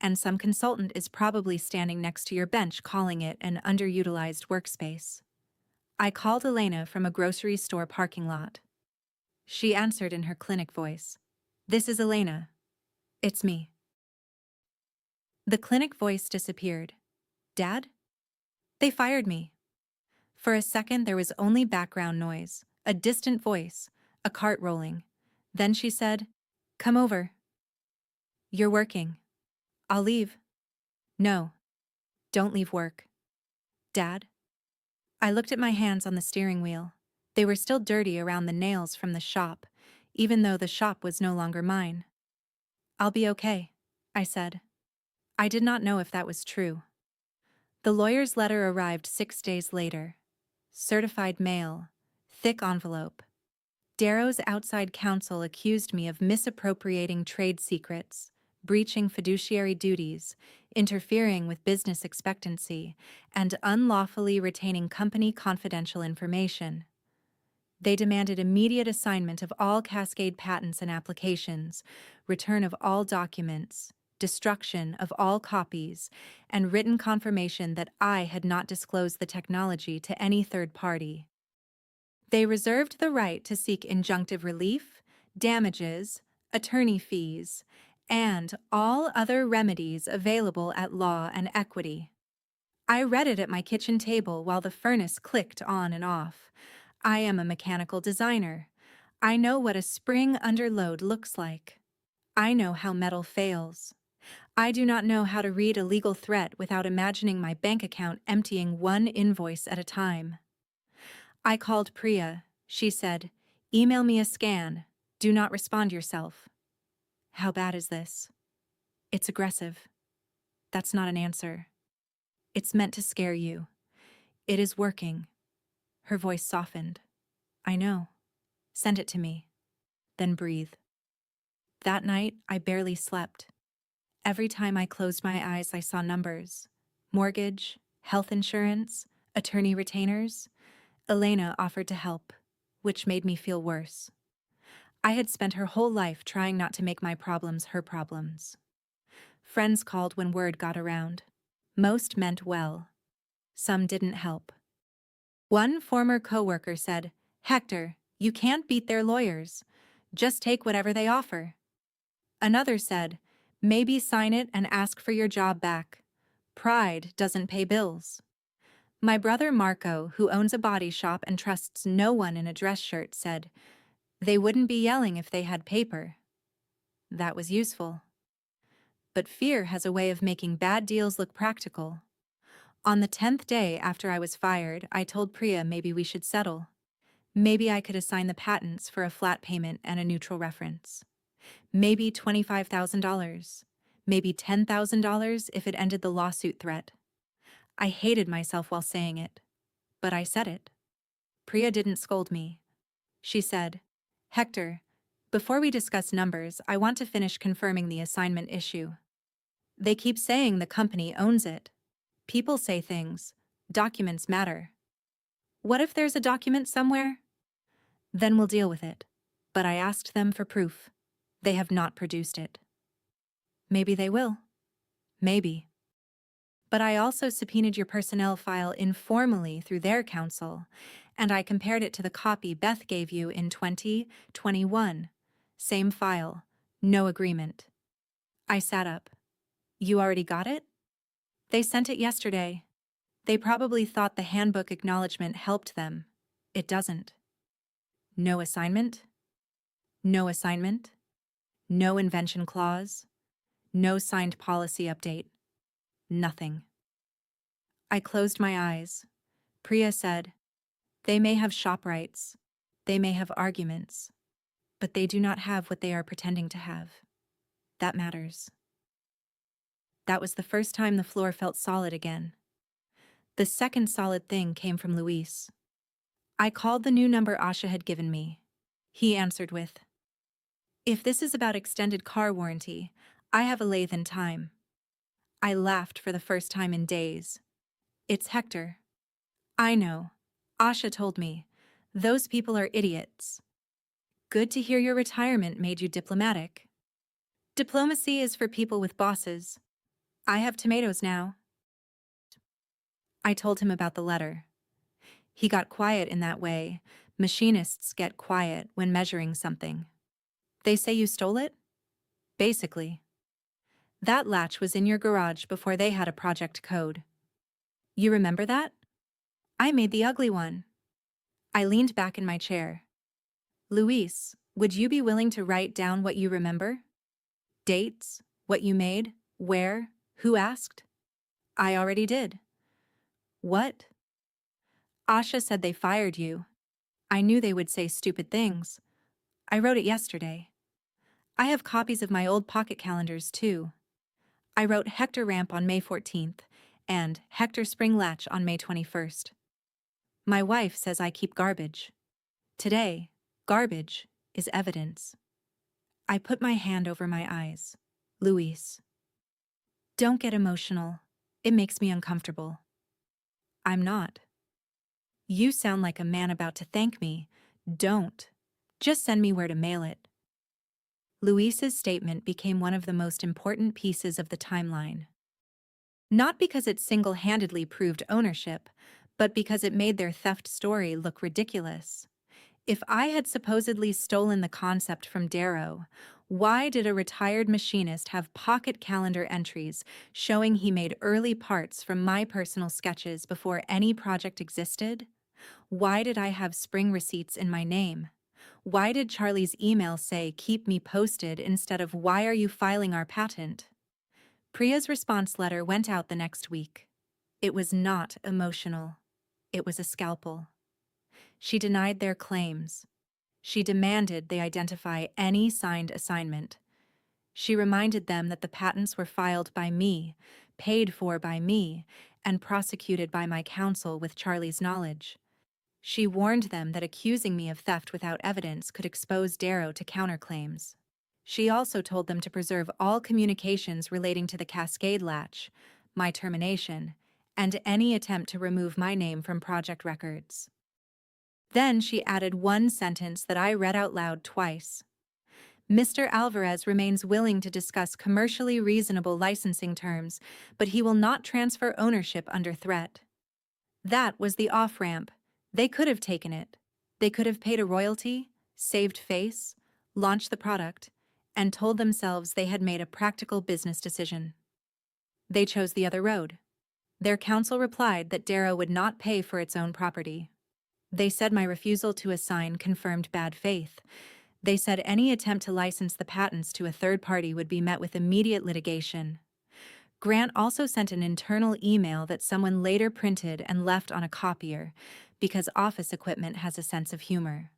and some consultant is probably standing next to your bench calling it an underutilized workspace. I called Elena from a grocery store parking lot. She answered in her clinic voice. This is Elena. It's me. The clinic voice disappeared. Dad? They fired me. For a second there was only background noise, a distant voice, a cart rolling. Then she said, come over. You're working. I'll leave. No. Don't leave work. Dad? I looked at my hands on the steering wheel. They were still dirty around the nails from the shop, even though the shop was no longer mine. I'll be okay, I said. I did not know if that was true. The lawyer's letter arrived 6 days later. Certified mail, thick envelope. Darrow's outside counsel accused me of misappropriating trade secrets, breaching fiduciary duties, interfering with business expectancy, and unlawfully retaining company confidential information. They demanded immediate assignment of all Cascade patents and applications, return of all documents, destruction of all copies, and written confirmation that I had not disclosed the technology to any third party. They reserved the right to seek injunctive relief, damages, attorney fees, and all other remedies available at law and equity. I read it at my kitchen table while the furnace clicked on and off. I am a mechanical designer. I know what a spring under load looks like. I know how metal fails. I do not know how to read a legal threat without imagining my bank account emptying one invoice at a time. I called Priya. She said, email me a scan. Do not respond yourself. How bad is this? It's aggressive. That's not an answer. It's meant to scare you. It is working. Her voice softened. I know. Send it to me. Then breathe. That night, I barely slept. Every time I closed my eyes, I saw numbers. Mortgage, health insurance, attorney retainers. Elena offered to help, which made me feel worse. I had spent her whole life trying not to make my problems her problems. Friends called when word got around. Most meant well. Some didn't help. One former coworker said, "Hector, you can't beat their lawyers. Just take whatever they offer." Another said, "Maybe sign it and ask for your job back. Pride doesn't pay bills." My brother Marco, who owns a body shop and trusts no one in a dress shirt, said, "They wouldn't be yelling if they had paper." That was useful. But fear has a way of making bad deals look practical. On the 10th day after I was fired, I told Priya maybe we should settle. Maybe I could assign the patents for a flat payment and a neutral reference. Maybe $25,000. Maybe $10,000 if it ended the lawsuit threat. I hated myself while saying it, but I said it. Priya didn't scold me. She said, "Hector, before we discuss numbers, I want to finish confirming the assignment issue. They keep saying the company owns it. People say things. Documents matter. What if there's a document somewhere? Then we'll deal with it. But I asked them for proof. They have not produced it. Maybe they will. Maybe. But I also subpoenaed your personnel file informally through their counsel, and I compared it to the copy Beth gave you in 2021. Same file. No agreement. I sat up. You already got it? They sent it yesterday. They probably thought the handbook acknowledgement helped them. It doesn't. No assignment? No assignment? No invention clause? No signed policy update? Nothing. I closed my eyes. Priya said, "They may have shop rights. They may have arguments. But they do not have what they are pretending to have. That matters." That was the first time the floor felt solid again. The second solid thing came from Luis. I called the new number Asha had given me. He answered with, "If this is about extended car warranty, I have a lathe in time." I laughed for the first time in days. "It's Hector." "I know. Asha told me. Those people are idiots." "Good to hear your retirement made you diplomatic." "Diplomacy is for people with bosses. I have tomatoes now." I told him about the letter. He got quiet in that way. Machinists get quiet when measuring something. "They say you stole it?" "Basically. That latch was in your garage before they had a project code." "You remember that?" "I made the ugly one." I leaned back in my chair. "Luis, would you be willing to write down what you remember? Dates, what you made, where, who asked?" "I already did." "What?" "Asha said they fired you. I knew they would say stupid things. I wrote it yesterday. I have copies of my old pocket calendars, too. I wrote Hector Ramp on May 14th and Hector Spring Latch on May 21st. My wife says I keep garbage. Today, garbage is evidence." I put my hand over my eyes. "Luis, don't get emotional. It makes me uncomfortable." "I'm not." "You sound like a man about to thank me. Don't. Just send me where to mail it." Luis's statement became one of the most important pieces of the timeline. Not because it single-handedly proved ownership, but because it made their theft story look ridiculous. If I had supposedly stolen the concept from Darrow, why did a retired machinist have pocket calendar entries showing he made early parts from my personal sketches before any project existed? Why did I have spring receipts in my name? Why did Charlie's email say, "Keep me posted," instead of, "Why are you filing our patent?" Priya's response letter went out the next week. It was not emotional. It was a scalpel. She denied their claims. She demanded they identify any signed assignment. She reminded them that the patents were filed by me, paid for by me, and prosecuted by my counsel with Charlie's knowledge. She warned them that accusing me of theft without evidence could expose Darrow to counterclaims. She also told them to preserve all communications relating to the Cascade latch, my termination, and any attempt to remove my name from project records. Then she added one sentence that I read out loud twice. Mr. Alvarez remains willing to discuss commercially reasonable licensing terms, but he will not transfer ownership under threat. That was the off-ramp. They could have taken it. They could have paid a royalty, saved face, launched the product, and told themselves they had made a practical business decision. They chose the other road. Their counsel replied that Darrow would not pay for its own property. They said my refusal to assign confirmed bad faith. They said any attempt to license the patents to a third party would be met with immediate litigation. Grant also sent an internal email that someone later printed and left on a copier, because office equipment has a sense of humor.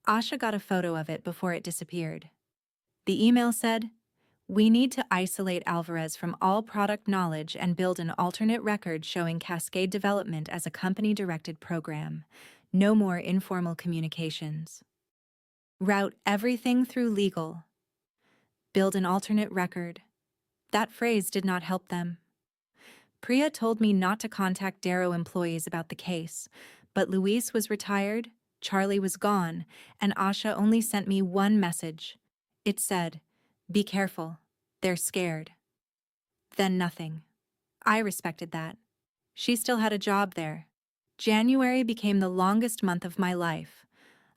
Asha got a photo of it before it disappeared. The email said, "We need to isolate Alvarez from all product knowledge and build an alternate record showing Cascade development as a company-directed program. No more informal communications. Route everything through legal. Build an alternate record." That phrase did not help them. Priya told me not to contact Darrow employees about the case, but Luis was retired, Charlie was gone, and Asha only sent me one message. It said, "Be careful, they're scared." Then nothing. I respected that. She still had a job there. January became the longest month of my life.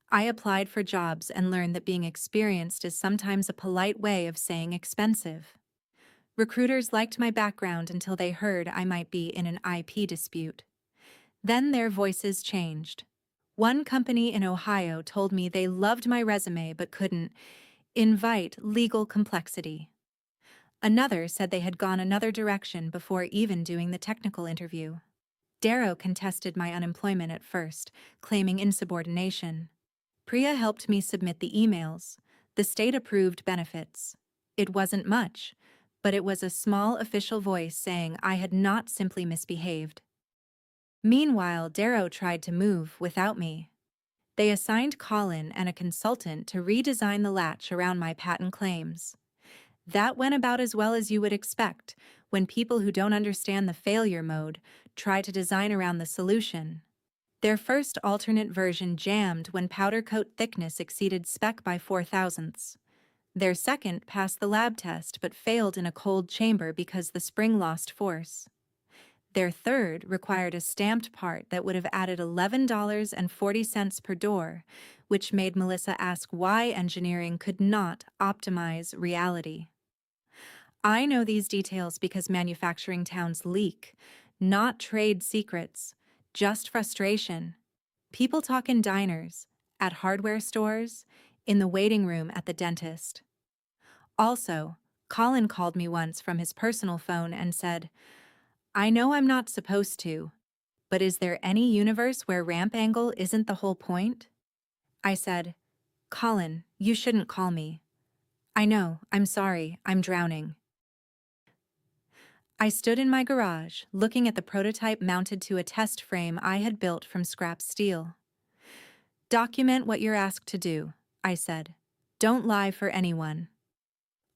I applied for jobs and learned that being experienced is sometimes a polite way of saying expensive. Recruiters liked my background until they heard I might be in an IP dispute. Then their voices changed. One company in Ohio told me they loved my resume but couldn't invite legal complexity. Another said they had gone another direction before even doing the technical interview. Darrow contested my unemployment at first, claiming insubordination. Priya helped me submit the emails. The state-approved benefits. It wasn't much, but it was a small official voice saying I had not simply misbehaved. Meanwhile, Darrow tried to move without me. They assigned Colin and a consultant to redesign the latch around my patent claims. That went about as well as you would expect when people who don't understand the failure mode try to design around the solution. Their first alternate version jammed when powder coat thickness exceeded spec by 4 thousandths. Their second passed the lab test but failed in a cold chamber because the spring lost force. Their third required a stamped part that would have added $11.40 per door, which made Melissa ask why engineering could not optimize reality. I know these details because manufacturing towns leak, not trade secrets, just frustration. People talk in diners, at hardware stores, in the waiting room at the dentist. Also, Colin called me once from his personal phone and said, "I know I'm not supposed to, but is there any universe where ramp angle isn't the whole point?" I said, "Colin, you shouldn't call me. I know, I'm sorry, I'm drowning." I stood in my garage, looking at the prototype mounted to a test frame I had built from scrap steel. "Document what you're asked to do," I said. "Don't lie for anyone."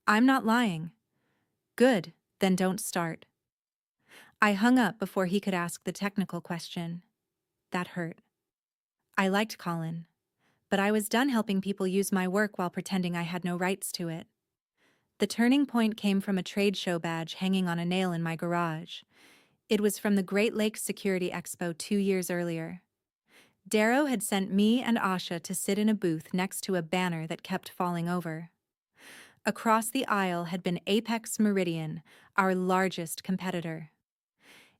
"I'm not lying." "Good, then don't start." I hung up before he could ask the technical question. That hurt. I liked Colin, but I was done helping people use my work while pretending I had no rights to it. The turning point came from a trade show badge hanging on a nail in my garage. It was from the Great Lakes Security Expo 2 years earlier. Darrow had sent me and Asha to sit in a booth next to a banner that kept falling over. Across the aisle had been Apex Meridian, our largest competitor.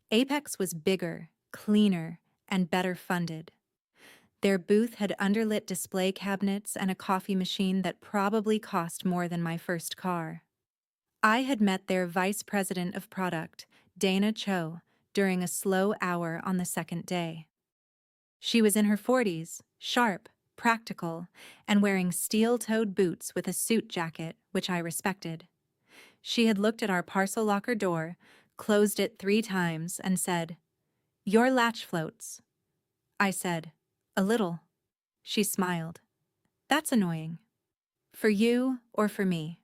Apex was bigger, cleaner, and better funded. Their booth had underlit display cabinets and a coffee machine that probably cost more than my first car. I had met their vice president of product, Dana Cho, during a slow hour on the second day. She was in her 40s, sharp, practical, and wearing steel-toed boots with a suit jacket, which I respected. She had looked at our parcel locker door, closed it 3 times, and said, "Your latch floats." I said, "A little." She smiled. "That's annoying. For you or for me?"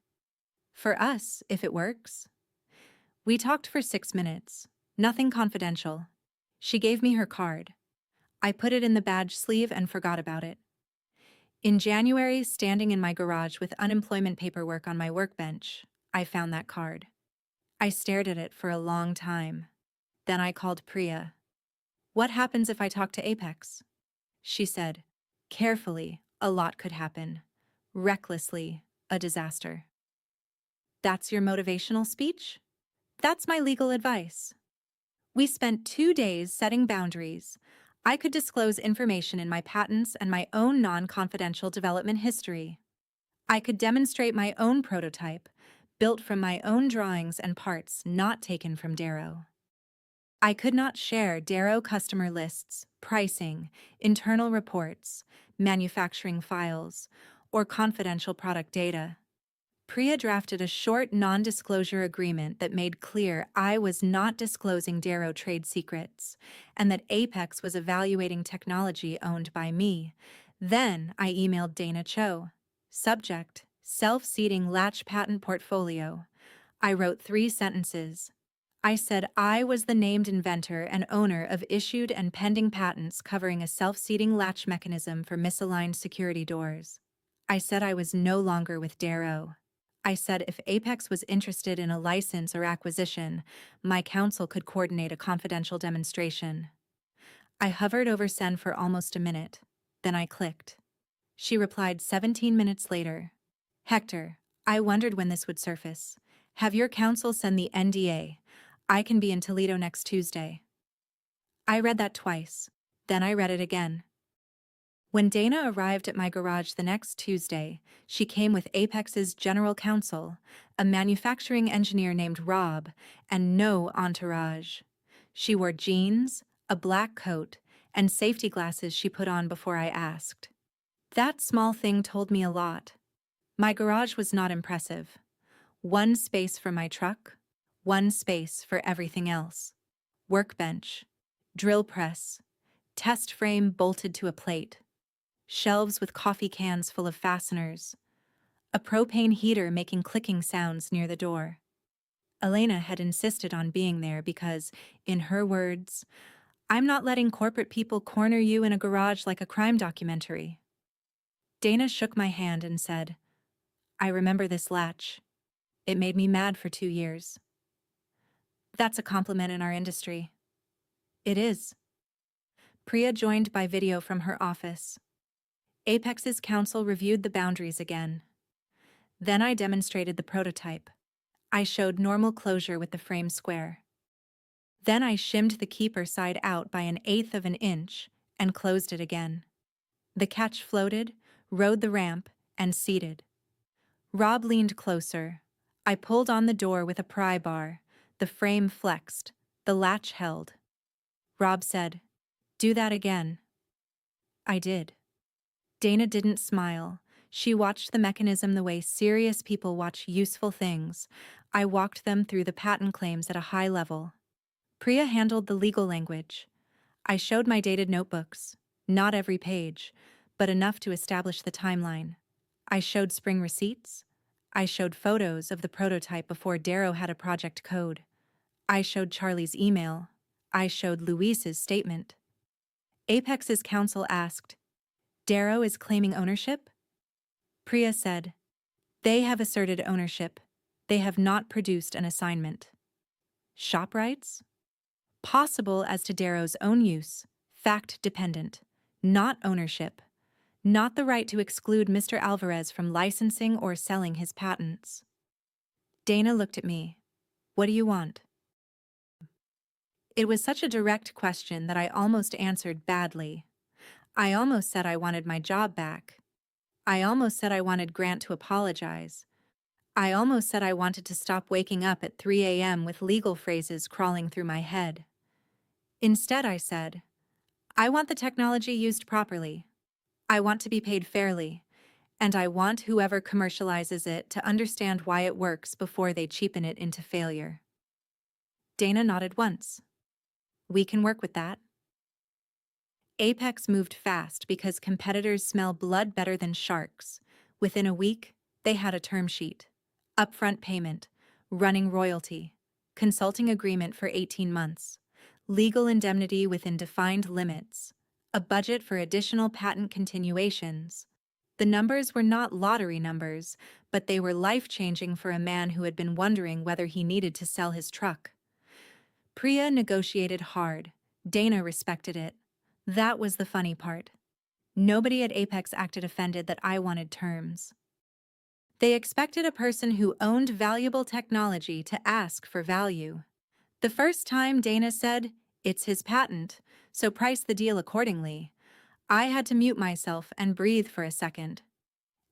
"For us, if it works." We talked for 6 minutes. Nothing confidential. She gave me her card. I put it in the badge sleeve and forgot about it. In January, standing in my garage with unemployment paperwork on my workbench, I found that card. I stared at it for a long time. Then I called Priya. "What happens if I talk to Apex?" She said, "Carefully, a lot could happen. Recklessly, a disaster." That's your motivational speech? That's my legal advice. We spent 2 days setting boundaries. I could disclose information in my patents and my own non-confidential development history. I could demonstrate my own prototype, built from my own drawings and parts not taken from Darrow. I could not share Darrow customer lists, pricing, internal reports, manufacturing files, or confidential product data. Priya drafted a short non-disclosure agreement that made clear I was not disclosing Darrow trade secrets, and that Apex was evaluating technology owned by me. Then I emailed Dana Cho. Subject: self-seating latch patent portfolio. I wrote 3 sentences. I said I was the named inventor and owner of issued and pending patents covering a self-seating latch mechanism for misaligned security doors. I said I was no longer with Darrow. I said if Apex was interested in a license or acquisition, my counsel could coordinate a confidential demonstration. I hovered over send for almost a minute. Then I clicked. She replied 17 minutes later. "Hector, I wondered when this would surface. Have your counsel send the NDA. I can be in Toledo next Tuesday." I read that twice. Then I read it again. When Dana arrived at my garage the next Tuesday, she came with Apex's general counsel, a manufacturing engineer named Rob, and no entourage. She wore jeans, a black coat, and safety glasses she put on before I asked. That small thing told me a lot. My garage was not impressive. 1 space for my truck, 1 space for everything else. Workbench, drill press, test frame bolted to a plate, shelves with coffee cans full of fasteners, a propane heater making clicking sounds near the door. Elena had insisted on being there because, in her words, "I'm not letting corporate people corner you in a garage like a crime documentary." Dana shook my hand and said, "I remember this latch. It made me mad for 2 years." That's a compliment in our industry. It is. Priya joined by video from her office. Apex's counsel reviewed the boundaries again. Then I demonstrated the prototype. I showed normal closure with the frame square. Then I shimmed the keeper side out by 1/8 of an inch and closed it again. The catch floated, rode the ramp, and seated. Rob leaned closer. I pulled on the door with a pry bar. The frame flexed. The latch held. Rob said, "Do that again." I did. Dana didn't smile. She watched the mechanism the way serious people watch useful things. I walked them through the patent claims at a high level. Priya handled the legal language. I showed my dated notebooks. Not every page, but enough to establish the timeline. I showed spring receipts. I showed photos of the prototype before Darrow had a project code. I showed Charlie's email. I showed Luis's statement. Apex's counsel asked, "Darrow is claiming ownership?" Priya said, "They have asserted ownership. They have not produced an assignment." Shop rights? Possible as to Darrow's own use, fact-dependent, not ownership, not the right to exclude Mr. Alvarez from licensing or selling his patents. Dana looked at me. "What do you want?" It was such a direct question that I almost answered badly. I almost said I wanted my job back. I almost said I wanted Grant to apologize. I almost said I wanted to stop waking up at 3 a.m. with legal phrases crawling through my head. Instead, I said, "I want the technology used properly. I want to be paid fairly, and I want whoever commercializes it to understand why it works before they cheapen it into failure." Dana nodded once. We can work with that. Apex moved fast because competitors smell blood better than sharks. Within a week, they had a term sheet, upfront payment, running royalty, consulting agreement for 18 months, legal indemnity within defined limits, a budget for additional patent continuations. The numbers were not lottery numbers, but they were life-changing for a man who had been wondering whether he needed to sell his truck. Priya negotiated hard. Dana respected it. That was the funny part. Nobody at Apex acted offended that I wanted terms. They expected a person who owned valuable technology to ask for value. The first time Dana said, "It's his patent, so price the deal accordingly," I had to mute myself and breathe for a second.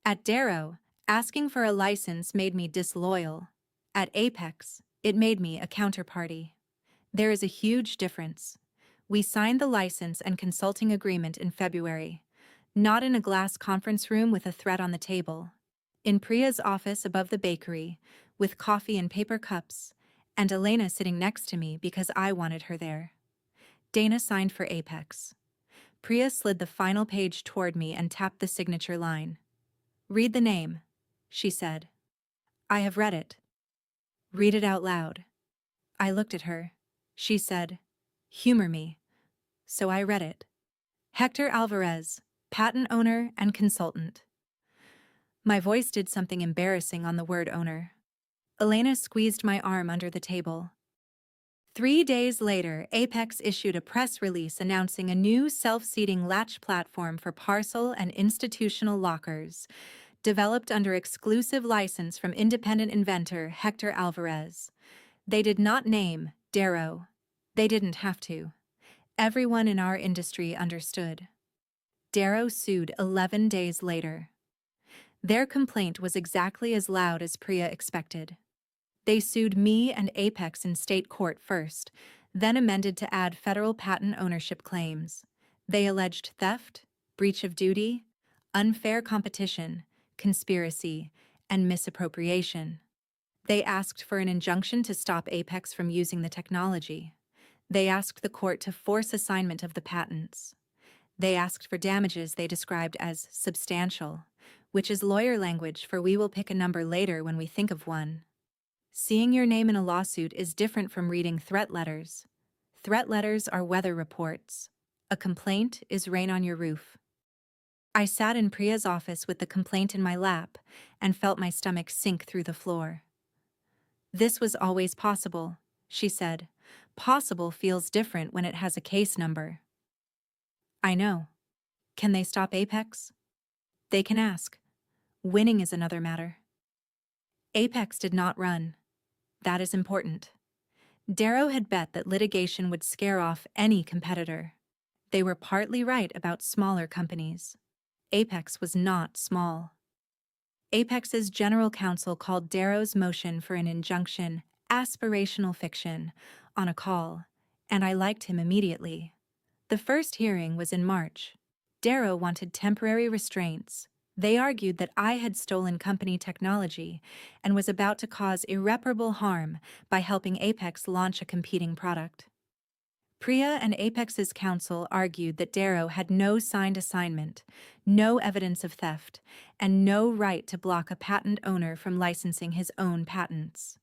At Darrow, asking for a license made me disloyal. At Apex, it made me a counterparty. There is a huge difference. We signed the license and consulting agreement in February, not in a glass conference room with a threat on the table. In Priya's office above the bakery, with coffee in paper cups, and Elena sitting next to me because I wanted her there. Dana signed for Apex. Priya slid the final page toward me and tapped the signature line. "Read the name," she said. I have read it. Read it out loud. I looked at her. She said, "Humor me." So I read it. Hector Alvarez, patent owner and consultant. My voice did something embarrassing on the word owner. Elena squeezed my arm under the table. 3 days later, Apex issued a press release announcing a new self-seating latch platform for parcel and institutional lockers, developed under exclusive license from independent inventor Hector Alvarez. They did not name Darrow. They didn't have to. Everyone in our industry understood. Darrow sued 11 days later. Their complaint was exactly as loud as Priya expected. They sued me and Apex in state court first, then amended to add federal patent ownership claims. They alleged theft, breach of duty, unfair competition, conspiracy, and misappropriation. They asked for an injunction to stop Apex from using the technology. They asked the court to force assignment of the patents. They asked for damages they described as substantial, which is lawyer language for we will pick a number later when we think of one. Seeing your name in a lawsuit is different from reading threat letters. Threat letters are weather reports. A complaint is rain on your roof. I sat in Priya's office with the complaint in my lap and felt my stomach sink through the floor. "This was always possible," she said. "Possible feels different when it has a case number." I know. Can they stop Apex? They can ask. Winning is another matter. Apex did not run. That is important. Darrow had bet that litigation would scare off any competitor. They were partly right about smaller companies. Apex was not small. Apex's general counsel called Darrow's motion for an injunction aspirational fiction on a call, and I liked him immediately. The first hearing was in March. Darrow wanted temporary restraints. They argued that I had stolen company technology and was about to cause irreparable harm by helping Apex launch a competing product. Priya and Apex's counsel argued that Darrow had no signed assignment, no evidence of theft, and no right to block a patent owner from licensing his own patents.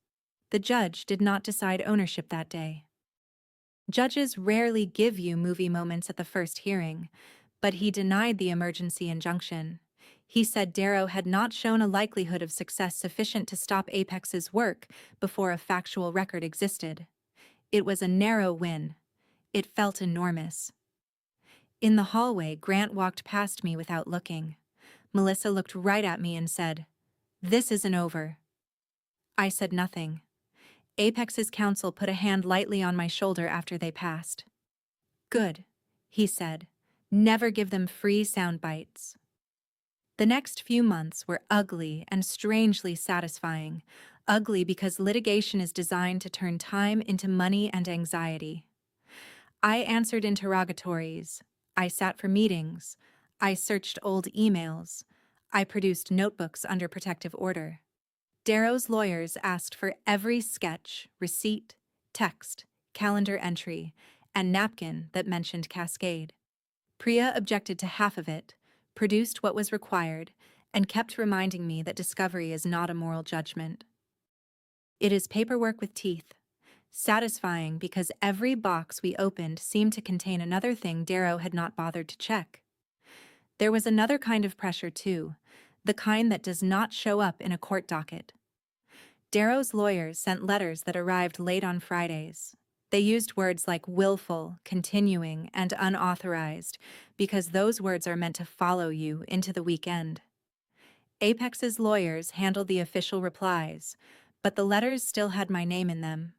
The judge did not decide ownership that day. Judges rarely give you movie moments at the first hearing, but he denied the emergency injunction. He said Darrow had not shown a likelihood of success sufficient to stop Apex's work before a factual record existed. It was a narrow win. It felt enormous. In the hallway, Grant walked past me without looking. Melissa looked right at me and said, "This isn't over." I said nothing. Apex's counsel put a hand lightly on my shoulder after they passed. "Good," he said. "Never give them free sound bites." The next few months were ugly and strangely satisfying. Ugly because litigation is designed to turn time into money and anxiety. I answered interrogatories. I sat for meetings. I searched old emails. I produced notebooks under protective order. Darrow's lawyers asked for every sketch, receipt, text, calendar entry, and napkin that mentioned Cascade. Priya objected to half of it, produced what was required, and kept reminding me that discovery is not a moral judgment. It is paperwork with teeth. Satisfying because every box we opened seemed to contain another thing Darrow had not bothered to check. There was another kind of pressure, too, the kind that does not show up in a court docket. Darrow's lawyers sent letters that arrived late on Fridays. They used words like willful, continuing, and unauthorized because those words are meant to follow you into the weekend. Apex's lawyers handled the official replies, but the letters still had my name in them.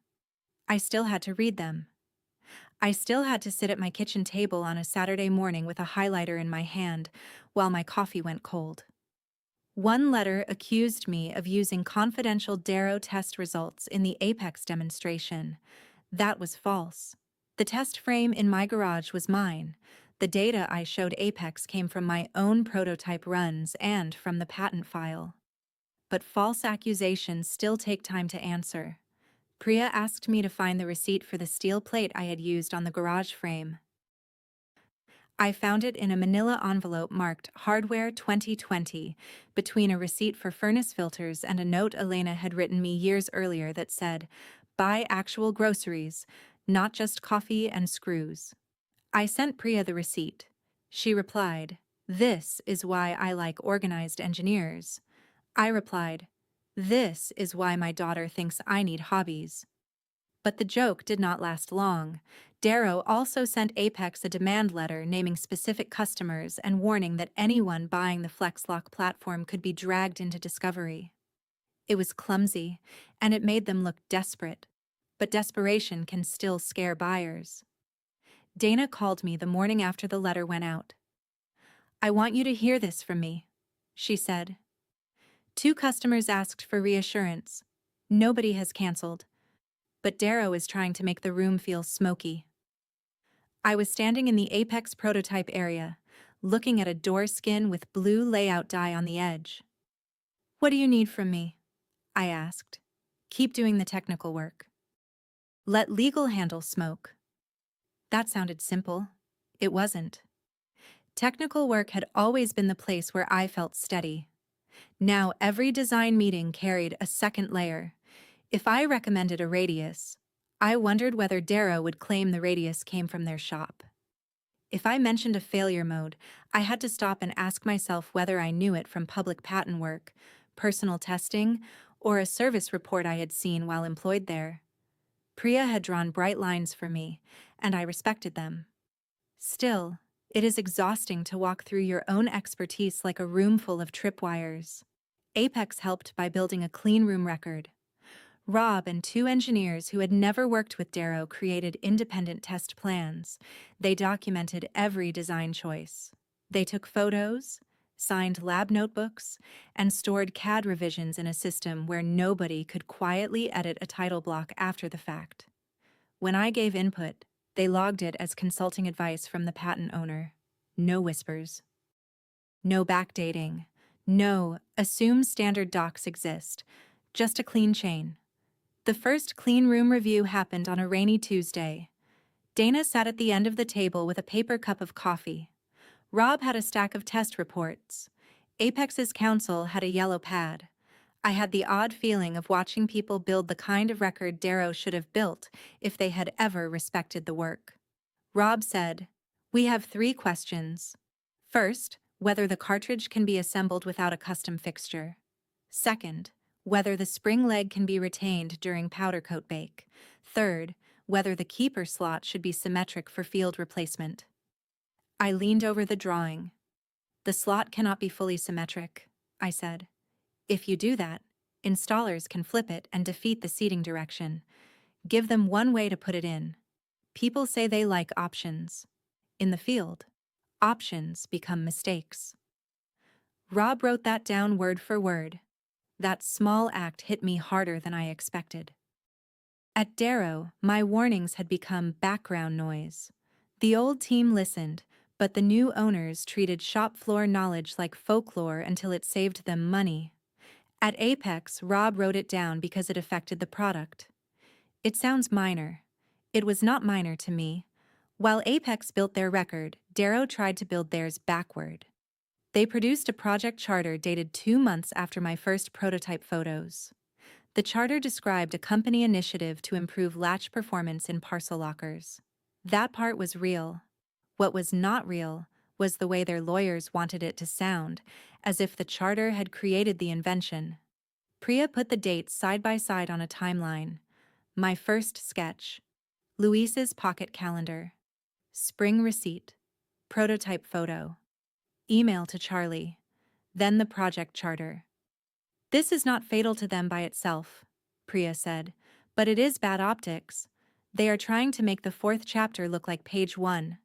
I still had to read them. I still had to sit at my kitchen table on a Saturday morning with a highlighter in my hand while my coffee went cold. One letter accused me of using confidential Darrow test results in the Apex demonstration. That was false. The test frame in my garage was mine. The data I showed Apex came from my own prototype runs and from the patent file. But false accusations still take time to answer. Priya asked me to find the receipt for the steel plate I had used on the garage frame. I found it in a manila envelope marked Hardware 2020 between a receipt for furnace filters and a note Elena had written me years earlier that said, "Buy actual groceries, not just coffee and screws." I sent Priya the receipt. She replied, "This is why I like organized engineers." I replied, "This is why my daughter thinks I need hobbies." But the joke did not last long. Darrow also sent Apex a demand letter naming specific customers and warning that anyone buying the FlexLock platform could be dragged into discovery. It was clumsy, and it made them look desperate. But desperation can still scare buyers. Dana called me the morning after the letter went out. "I want you to hear this from me," she said. "Two customers asked for reassurance. Nobody has canceled. But Darrow is trying to make the room feel smoky." I was standing in the Apex prototype area, looking at a door skin with blue layout dye on the edge. "What do you need from me?" I asked. "Keep doing the technical work. Let legal handle smoke." That sounded simple. It wasn't. Technical work had always been the place where I felt steady. Now every design meeting carried a second layer. If I recommended a radius, I wondered whether Darrow would claim the radius came from their shop. If I mentioned a failure mode, I had to stop and ask myself whether I knew it from public patent work, personal testing, or a service report I had seen while employed there. Priya had drawn bright lines for me, and I respected them. Still, it is exhausting to walk through your own expertise like a room full of tripwires. Apex helped by building a clean room record. Rob and two engineers who had never worked with Darrow created independent test plans. They documented every design choice. They took photos, signed lab notebooks, and stored CAD revisions in a system where nobody could quietly edit a title block after the fact. When I gave input, they logged it as consulting advice from the patent owner. No whispers. No backdating. No, assume standard docs exist. Just a clean chain. The first clean room review happened on a rainy Tuesday. Dana sat at the end of the table with a paper cup of coffee. Rob had a stack of test reports. Apex's counsel had a yellow pad. I had the odd feeling of watching people build the kind of record Darrow should have built if they had ever respected the work. Rob said, "We have 3 questions. First, whether the cartridge can be assembled without a custom fixture. Second, whether the spring leg can be retained during powder coat bake. Third, whether the keeper slot should be symmetric for field replacement." I leaned over the drawing. "The slot cannot be fully symmetric," I said. "If you do that, installers can flip it and defeat the seating direction. Give them one way to put it in. People say they like options. In the field, options become mistakes." Rob wrote that down word for word. That small act hit me harder than I expected. At Darrow, my warnings had become background noise. The old team listened, but the new owners treated shop floor knowledge like folklore until it saved them money. At Apex, Rob wrote it down because it affected the product. It sounds minor. It was not minor to me. While Apex built their record, Darrow tried to build theirs backward. They produced a project charter dated 2 months after my first prototype photos. The charter described a company initiative to improve latch performance in parcel lockers. That part was real. What was not real was the way their lawyers wanted it to sound, as if the charter had created the invention. Priya put the dates side by side on a timeline. My first sketch. Luis's pocket calendar. Spring receipt. Prototype photo. Email to Charlie. Then the project charter. This is not fatal to them by itself, Priya said, but it is bad optics. They are trying to make the fourth chapter look like page 1.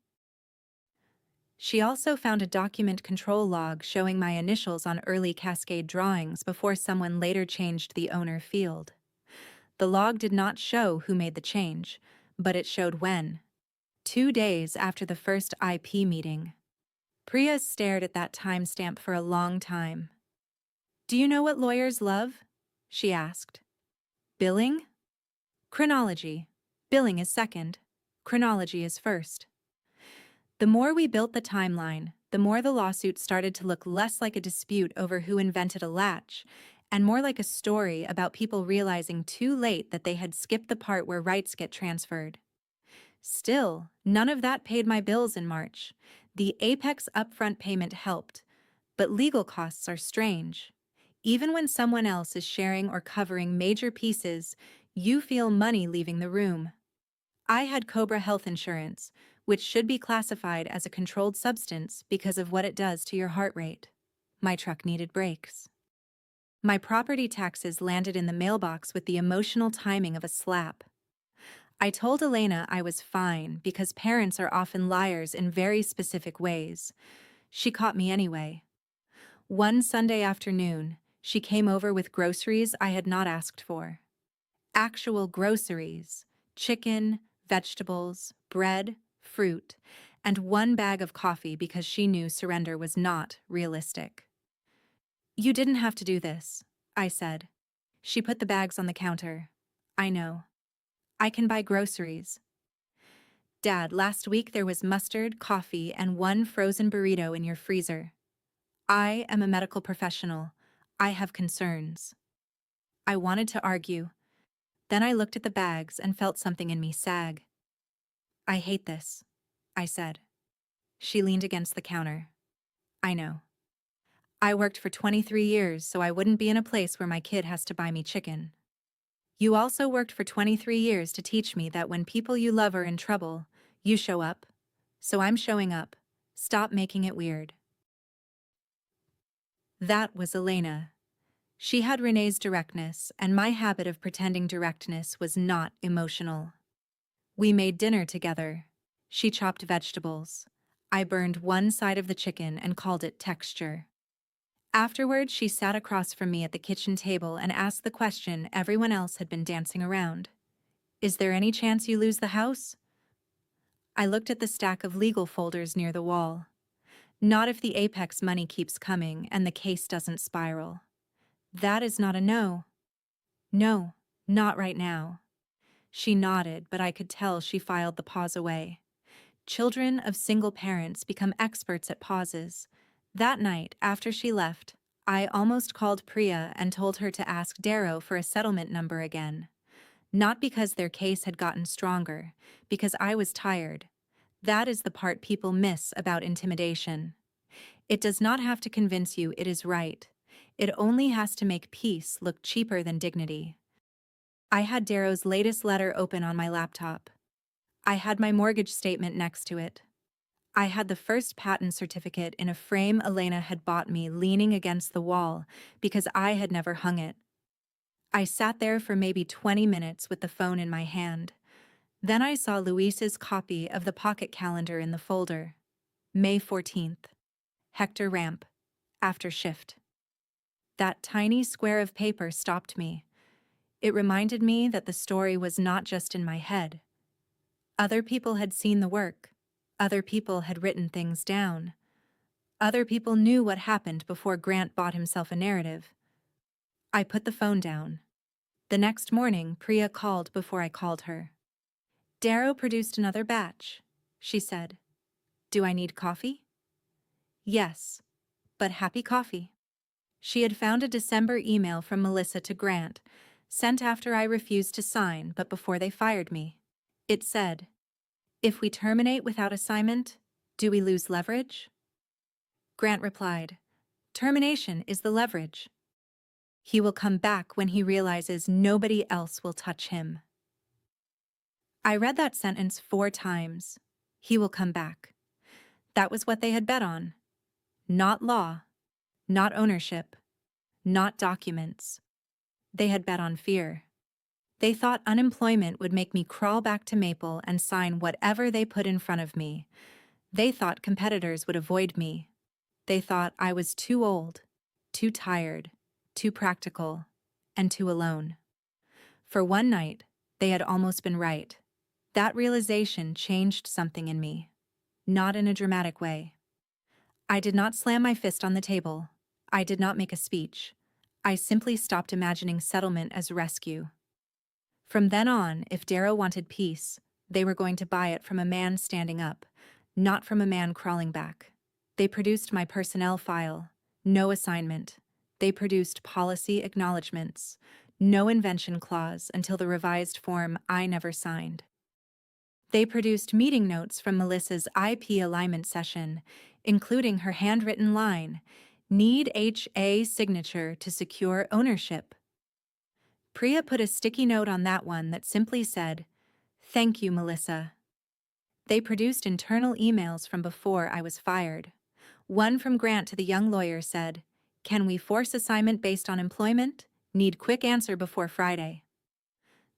She also found a document control log showing my initials on early Cascade drawings before someone later changed the owner field. The log did not show who made the change, but it showed when. 2 days after the first IP meeting. Priya stared at that timestamp for a long time. "Do you know what lawyers love?" she asked. "Billing?" "Chronology. Billing is second. Chronology is first." The more we built the timeline, the more the lawsuit started to look less like a dispute over who invented a latch, and more like a story about people realizing too late that they had skipped the part where rights get transferred. Still, none of that paid my bills in March. The Apex upfront payment helped, but legal costs are strange. Even when someone else is sharing or covering major pieces, you feel money leaving the room. I had Cobra health insurance, which should be classified as a controlled substance because of what it does to your heart rate. My truck needed brakes. My property taxes landed in the mailbox with the emotional timing of a slap. I told Elena I was fine because parents are often liars in very specific ways. She caught me anyway. One Sunday afternoon, she came over with groceries I had not asked for. Actual groceries: chicken, vegetables, bread, fruit, and 1 bag of coffee because she knew surrender was not realistic. "You didn't have to do this," I said. She put the bags on the counter. "I know. I can buy groceries." "Dad, last week there was mustard, coffee, and 1 frozen burrito in your freezer. I am a medical professional. I have concerns." I wanted to argue. Then I looked at the bags and felt something in me sag. "I hate this," I said. She leaned against the counter. "I know. I worked for 23 years so I wouldn't be in a place where my kid has to buy me chicken. You also worked for 23 years to teach me that when people you love are in trouble, you show up. So I'm showing up. Stop making it weird." That was Elena. She had Renee's directness, and my habit of pretending directness was not emotional. We made dinner together. She chopped vegetables. I burned one side of the chicken and called it texture. Afterward, she sat across from me at the kitchen table and asked the question everyone else had been dancing around. "Is there any chance you lose the house?" I looked at the stack of legal folders near the wall. Not if the Apex money keeps coming and the case doesn't spiral. That is not a no. No, not right now. She nodded, but I could tell she filed the pause away. Children of single parents become experts at pauses. That night, after she left, I almost called Priya and told her to ask Darrow for a settlement number again. Not because their case had gotten stronger, because I was tired. That is the part people miss about intimidation. It does not have to convince you it is right. It only has to make peace look cheaper than dignity. I had Darrow's latest letter open on my laptop. I had my mortgage statement next to it. I had the first patent certificate in a frame Elena had bought me leaning against the wall because I had never hung it. I sat there for maybe 20 minutes with the phone in my hand. Then I saw Luis's copy of the pocket calendar in the folder. May 14th. Hector Ramp. After shift. That tiny square of paper stopped me. It reminded me that the story was not just in my head. Other people had seen the work. Other people had written things down. Other people knew what happened before Grant bought himself a narrative. I put the phone down. The next morning, Priya called before I called her. Darrow produced another batch, she said. Do I need coffee? Yes, but happy coffee. She had found a December email from Melissa to Grant, sent after I refused to sign but before they fired me. It said, "If we terminate without assignment, do we lose leverage?" Grant replied, "Termination is the leverage. He will come back when he realizes nobody else will touch him." I read that sentence 4 times. He will come back. That was what they had bet on. Not law, not ownership, not documents. They had bet on fear. They thought unemployment would make me crawl back to Maple and sign whatever they put in front of me. They thought competitors would avoid me. They thought I was too old, too tired, too practical, and too alone. For one night, they had almost been right. That realization changed something in me. Not in a dramatic way. I did not slam my fist on the table. I did not make a speech. I simply stopped imagining settlement as rescue. From then on, if Darrow wanted peace, they were going to buy it from a man standing up, not from a man crawling back. They produced my personnel file, no assignment. They produced policy acknowledgments, no invention clause until the revised form I never signed. They produced meeting notes from Melissa's IP alignment session, including her handwritten line, "Need HA signature to secure ownership." Priya put a sticky note on that one that simply said, "Thank you, Melissa." They produced internal emails from before I was fired. One from Grant to the young lawyer said, "Can we force assignment based on employment? Need quick answer before Friday."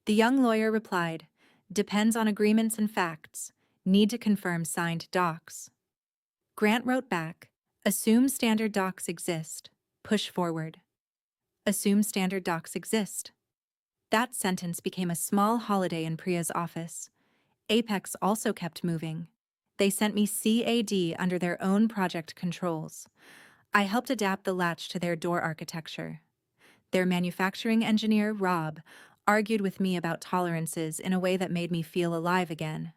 The young lawyer replied, "Depends on agreements and facts. Need to confirm signed docs." Grant wrote back, "Assume standard docs exist. Push forward." Assume standard docs exist. That sentence became a small holiday in Priya's office. Apex also kept moving. They sent me CAD under their own project controls. I helped adapt the latch to their door architecture. Their manufacturing engineer, Rob, argued with me about tolerances in a way that made me feel alive again.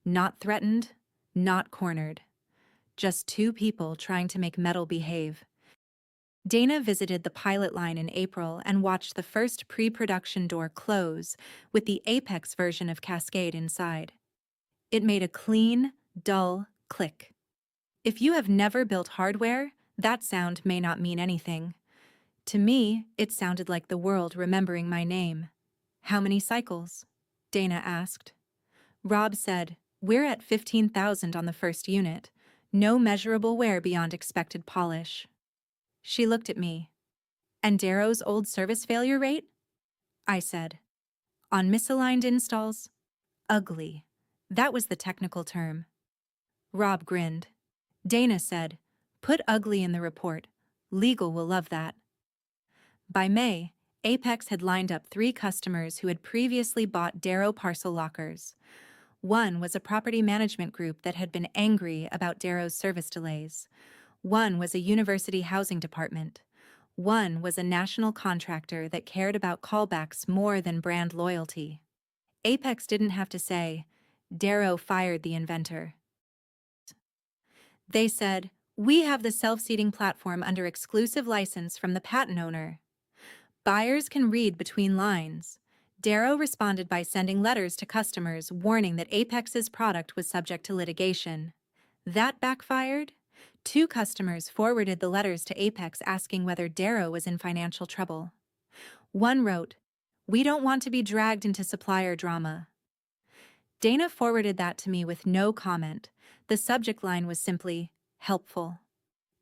Not threatened, not cornered. Just 2 people trying to make metal behave. Dana visited the pilot line in April and watched the first pre-production door close with the Apex version of Cascade inside. It made a clean, dull click. If you have never built hardware, that sound may not mean anything. To me, it sounded like the world remembering my name. "How many cycles?" Dana asked. Rob said, "We're at 15,000 on the first unit. No measurable wear beyond expected polish." She looked at me. "And Darrow's old service failure rate?" I said. "On misaligned installs? Ugly. That was the technical term." Rob grinned. Dana said, "Put ugly in the report. Legal will love that." By May, Apex had lined up 3 customers who had previously bought Darrow parcel lockers. One was a property management group that had been angry about Darrow's service delays. One was a university housing department. One was a national contractor that cared about callbacks more than brand loyalty. Apex didn't have to say, "Darrow fired the inventor." They said, "We have the self-seating platform under exclusive license from the patent owner." Buyers can read between lines. Darrow responded by sending letters to customers warning that Apex's product was subject to litigation. That backfired. 2 customers forwarded the letters to Apex asking whether Darrow was in financial trouble. One wrote, "We don't want to be dragged into supplier drama." Dana forwarded that to me with no comment. The subject line was simply, "Helpful."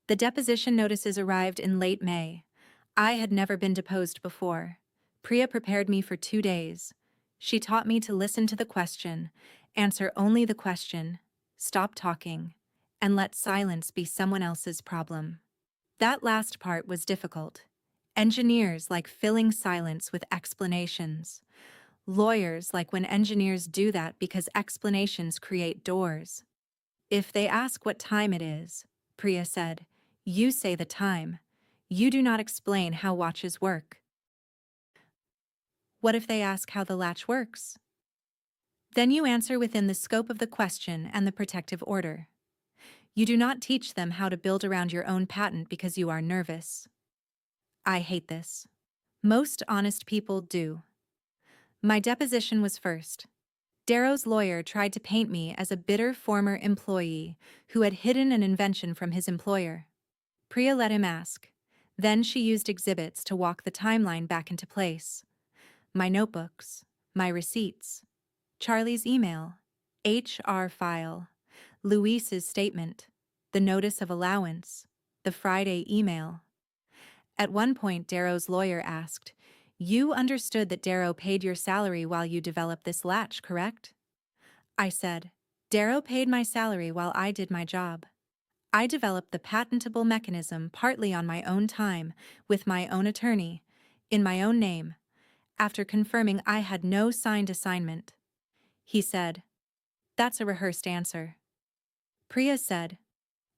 The deposition notices arrived in late May. I had never been deposed before. Priya prepared me for 2 days. She taught me to listen to the question, answer only the question, stop talking, and let silence be someone else's problem. That last part was difficult. Engineers like filling silence with explanations. Lawyers like when engineers do that because explanations create doors. "If they ask what time it is," Priya said, "you say the time. You do not explain how watches work." What if they ask how the latch works? Then you answer within the scope of the question and the protective order. You do not teach them how to build around your own patent because you are nervous. I hate this. Most honest people do. My deposition was first. Darrow's lawyer tried to paint me as a bitter former employee who had hidden an invention from his employer. Priya let him ask. Then she used exhibits to walk the timeline back into place. My notebooks, my receipts, Charlie's email, HR file, Luis's statement, the notice of allowance, the Friday email. At one point, Darrow's lawyer asked, "You understood that Darrow paid your salary while you developed this latch, correct?" I said, "Darrow paid my salary while I did my job. I developed the patentable mechanism partly on my own time, with my own attorney, in my own name, after confirming I had no signed assignment." He said, "That's a rehearsed answer." Priya said,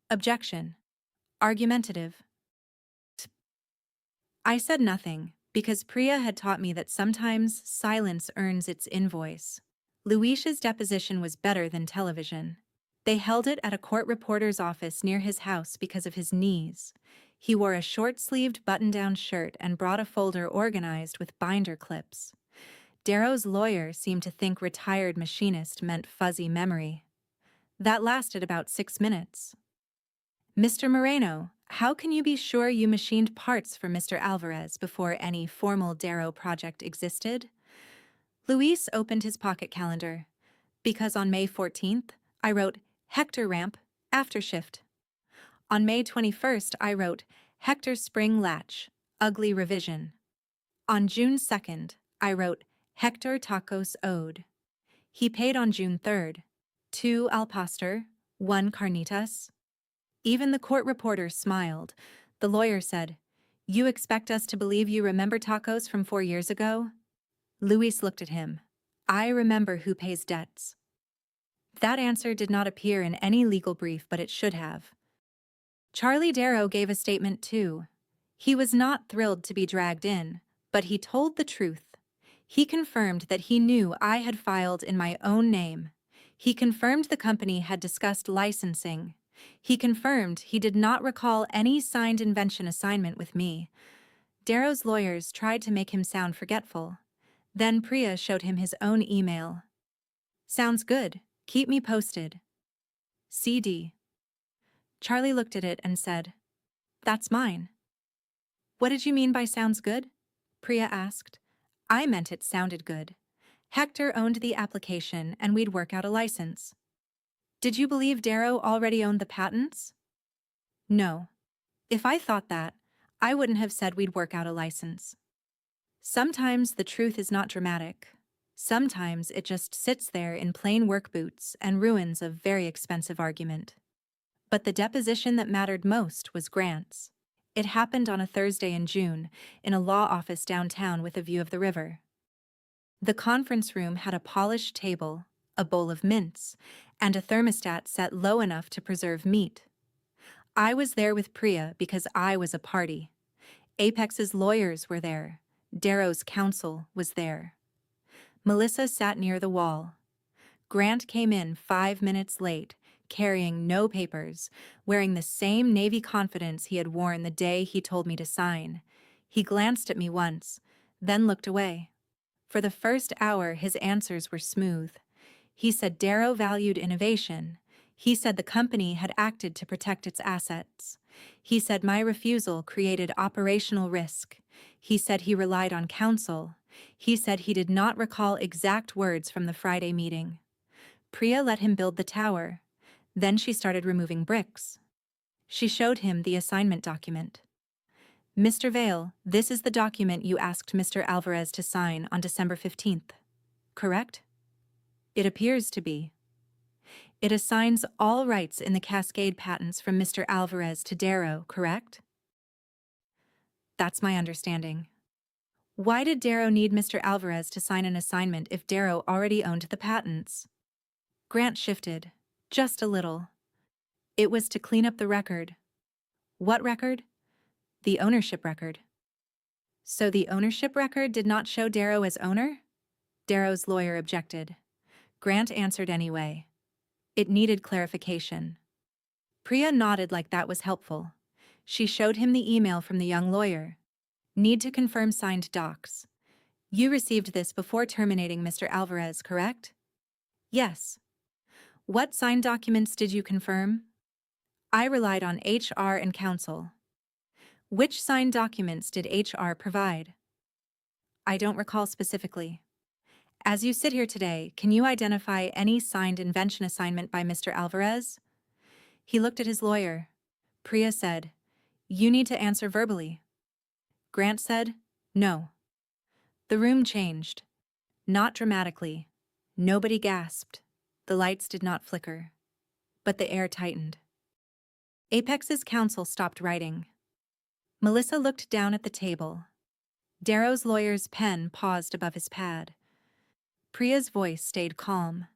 "Objection. Argumentative." I said nothing, because Priya had taught me that sometimes silence earns its invoice. Luis's deposition was better than television. They held it at a court reporter's office near his house because of his knees. He wore a short-sleeved button-down shirt and brought a folder organized with binder clips. Darrow's lawyer seemed to think retired machinist meant fuzzy memory. That lasted about 6 minutes. "Mr. Moreno, how can you be sure you machined parts for Mr. Alvarez before any formal Darrow project existed?" Luis opened his pocket calendar. "Because on May 14th, I wrote Hector ramp, after shift. On May 21st, I wrote Hector spring latch, ugly revision. On June 2nd, I wrote Hector tacos ode. He paid on June 3rd. 2 al pastor, 1 carnitas." Even the court reporter smiled. The lawyer said, "You expect us to believe you remember tacos from 4 years ago?" Luis looked at him. "I remember who pays debts." That answer did not appear in any legal brief, but it should have. Charlie Darrow gave a statement too. He was not thrilled to be dragged in, but he told the truth. He confirmed that he knew I had filed in my own name. He confirmed the company had discussed licensing. He confirmed he did not recall any signed invention assignment with me. Darrow's lawyers tried to make him sound forgetful. Then Priya showed him his own email. "Sounds good. Keep me posted. CD." Charlie looked at it and said, "That's mine." "What did you mean by sounds good?" Priya asked. "I meant it sounded good. Hector owned the application and we'd work out a license." "Did you believe Darrow already owned the patents?" "No. If I thought that, I wouldn't have said we'd work out a license." Sometimes the truth is not dramatic. Sometimes it just sits there in plain work boots and ruins a very expensive argument. But the deposition that mattered most was Grant's. It happened on a Thursday in June, in a law office downtown with a view of the river. The conference room had a polished table, a bowl of mints, and a thermostat set low enough to preserve meat. I was there with Priya because I was a party. Apex's lawyers were there. Darrow's counsel was there. Melissa sat near the wall. Grant came in 5 minutes late, carrying no papers, wearing the same Navy confidence he had worn the day he told me to sign. He glanced at me once, then looked away. For the first hour, his answers were smooth. He said Darrow valued innovation. He said the company had acted to protect its assets. He said my refusal created operational risk. He said he relied on counsel. He said he did not recall exact words from the Friday meeting. Priya let him build the tower. Then she started removing bricks. She showed him the assignment document. "Mr. Vale, this is the document you asked Mr. Alvarez to sign on December 15th. Correct?" "It appears to be." "It assigns all rights in the Cascade patents from Mr. Alvarez to Darrow, correct?" "That's my understanding." "Why did Darrow need Mr. Alvarez to sign an assignment if Darrow already owned the patents?" Grant shifted, just a little. "It was to clean up the record." "What record?" "The ownership record." So the ownership record did not show Darrow as owner? Darrow's lawyer objected. Grant answered anyway. It needed clarification. Priya nodded like that was helpful. She showed him the email from the young lawyer. Need to confirm signed docs. You received this before terminating Mr. Alvarez, correct? Yes. What signed documents did you confirm? I relied on HR and counsel. Which signed documents did HR provide? I don't recall specifically. As you sit here today, can you identify any signed invention assignment by Mr. Alvarez? He looked at his lawyer. Priya said, "You need to answer verbally." Grant said, "No." The room changed. Not dramatically. Nobody gasped. The lights did not flicker. But the air tightened. Apex's counsel stopped writing. Melissa looked down at the table. Darrow's lawyer's pen paused above his pad. Priya's voice stayed calm.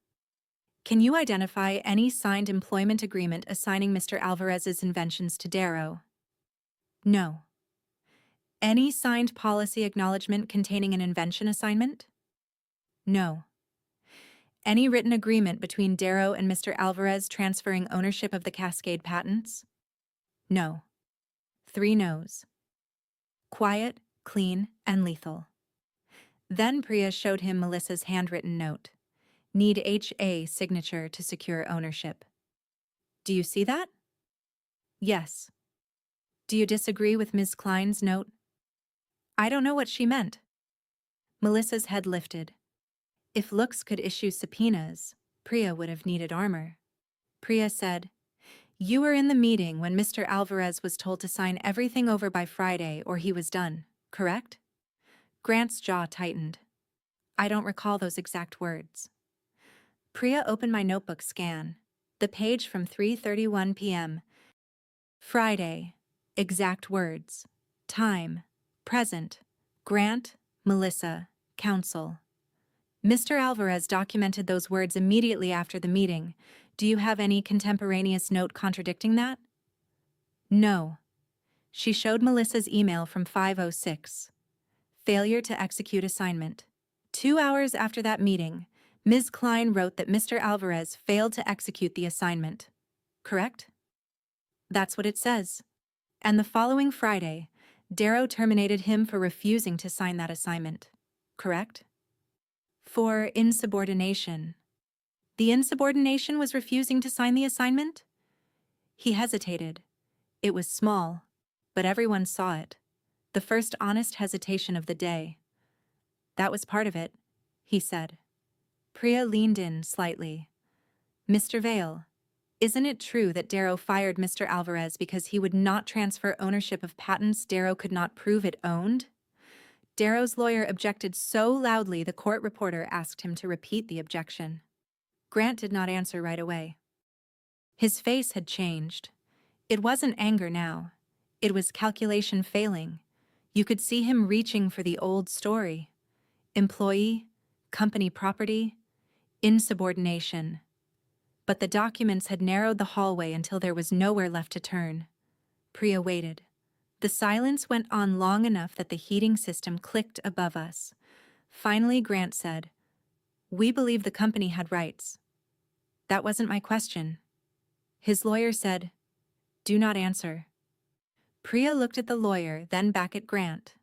Can you identify any signed employment agreement assigning Mr. Alvarez's inventions to Darrow? No. Any signed policy acknowledgement containing an invention assignment? No. Any written agreement between Darrow and Mr. Alvarez transferring ownership of the Cascade patents? No. 3 no's. Quiet, clean, and lethal. Then Priya showed him Melissa's handwritten note. Need HA signature to secure ownership. Do you see that? Yes. Do you disagree with Ms. Klein's note? I don't know what she meant. Melissa's head lifted. If looks could issue subpoenas, Priya would have needed armor. Priya said, "You were in the meeting when Mr. Alvarez was told to sign everything over by Friday or he was done, correct?" Grant's jaw tightened. I don't recall those exact words. Priya opened my notebook scan. The page from 3:31 p.m. Friday. Exact words. Time. Present. Grant, Melissa, counsel. Mr. Alvarez documented those words immediately after the meeting. Do you have any contemporaneous note contradicting that? No. She showed Melissa's email from 5:06. Failure to execute assignment. 2 hours after that meeting, Ms. Klein wrote that Mr. Alvarez failed to execute the assignment. Correct? That's what it says. And the following Friday, Darrow terminated him for refusing to sign that assignment. Correct? For insubordination. The insubordination was refusing to sign the assignment? He hesitated. It was small, but everyone saw it. The first honest hesitation of the day. That was part of it, he said. Priya leaned in slightly. Mr. Vale, isn't it true that Darrow fired Mr. Alvarez because he would not transfer ownership of patents Darrow could not prove it owned? Darrow's lawyer objected so loudly the court reporter asked him to repeat the objection. Grant did not answer right away. His face had changed. It wasn't anger now. It was calculation failing. You could see him reaching for the old story. Employee, company property, insubordination. But the documents had narrowed the hallway until there was nowhere left to turn. Priya waited. The silence went on long enough that the heating system clicked above us. Finally, Grant said, "We believe the company had rights." That wasn't my question. His lawyer said, "Do not answer." Priya looked at the lawyer, then back at Grant.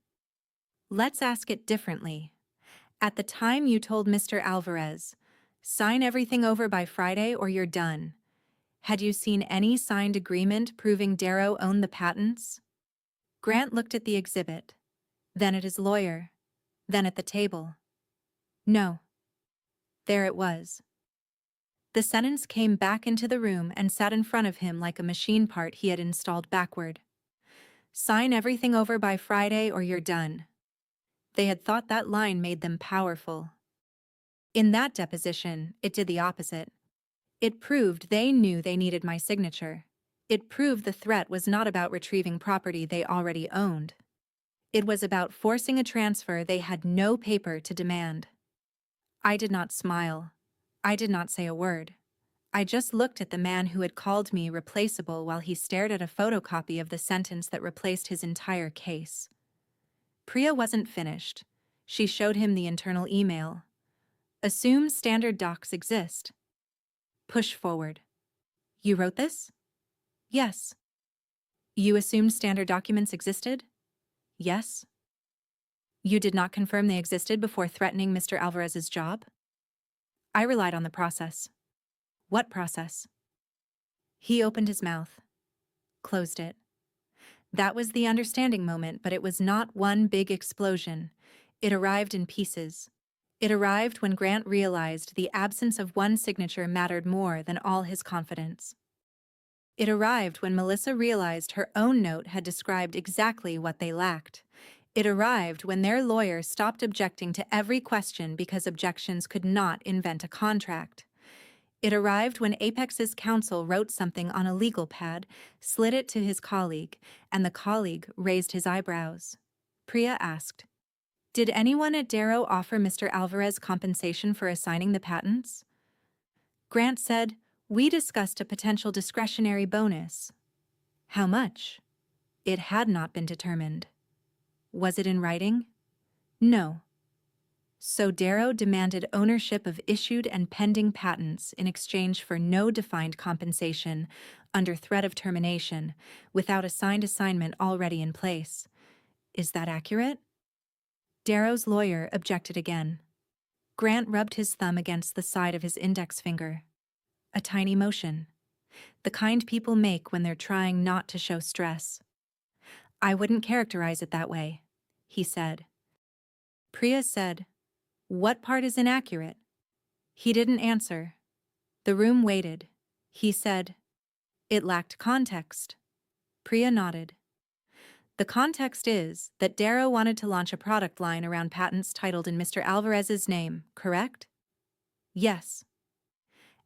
Let's ask it differently. At the time you told Mr. Alvarez, sign everything over by Friday or you're done, had you seen any signed agreement proving Darrow owned the patents? Grant looked at the exhibit, then at his lawyer, then at the table. No. There it was. The sentence came back into the room and sat in front of him like a machine part he had installed backward. Sign everything over by Friday or you're done. They had thought that line made them powerful. In that deposition, it did the opposite. It proved they knew they needed my signature. It proved the threat was not about retrieving property they already owned. It was about forcing a transfer they had no paper to demand. I did not smile. I did not say a word. I just looked at the man who had called me replaceable while he stared at a photocopy of the sentence that replaced his entire case. Priya wasn't finished. She showed him the internal email. Assume standard docs exist. Push forward. You wrote this? Yes. You assumed standard documents existed? Yes. You did not confirm they existed before threatening Mr. Alvarez's job? I relied on the process. What process? He opened his mouth, closed it. That was the understanding moment, but it was not one big explosion. It arrived in pieces. It arrived when Grant realized the absence of one signature mattered more than all his confidence. It arrived when Melissa realized her own note had described exactly what they lacked. It arrived when their lawyer stopped objecting to every question because objections could not invent a contract. It arrived when Apex's counsel wrote something on a legal pad, slid it to his colleague, and the colleague raised his eyebrows. Priya asked, "Did anyone at Darrow offer Mr. Alvarez compensation for assigning the patents?" Grant said, "We discussed a potential discretionary bonus." How much? It had not been determined. Was it in writing? No. So Darrow demanded ownership of issued and pending patents in exchange for no defined compensation, under threat of termination, without a signed assignment already in place. Is that accurate? Darrow's lawyer objected again. Grant rubbed his thumb against the side of his index finger. A tiny motion. The kind people make when they're trying not to show stress. I wouldn't characterize it that way, he said. Priya said, "What part is inaccurate?" He didn't answer. The room waited. He said, "It lacked context." Priya nodded. The context is that Darrow wanted to launch a product line around patents titled in Mr. Alvarez's name, correct? Yes.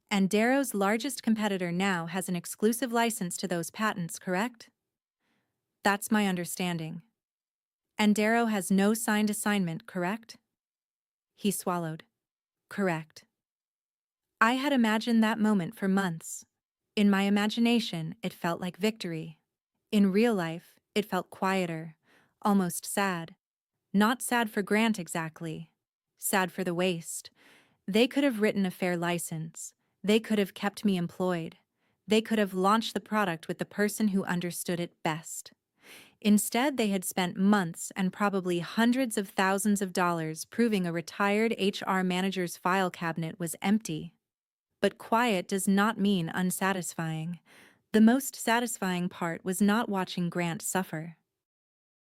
And Darrow's largest competitor now has an exclusive license to those patents, correct? That's my understanding. And Darrow has no signed assignment, correct? He swallowed. Correct. I had imagined that moment for months. In my imagination, it felt like victory. In real life, it felt quieter, almost sad. Not sad for Grant exactly. Sad for the waste. They could have written a fair license. They could have kept me employed. They could have launched the product with the person who understood it best. Instead, they had spent months and probably hundreds of thousands of dollars proving a retired HR manager's file cabinet was empty. But quiet does not mean unsatisfying. The most satisfying part was not watching Grant suffer.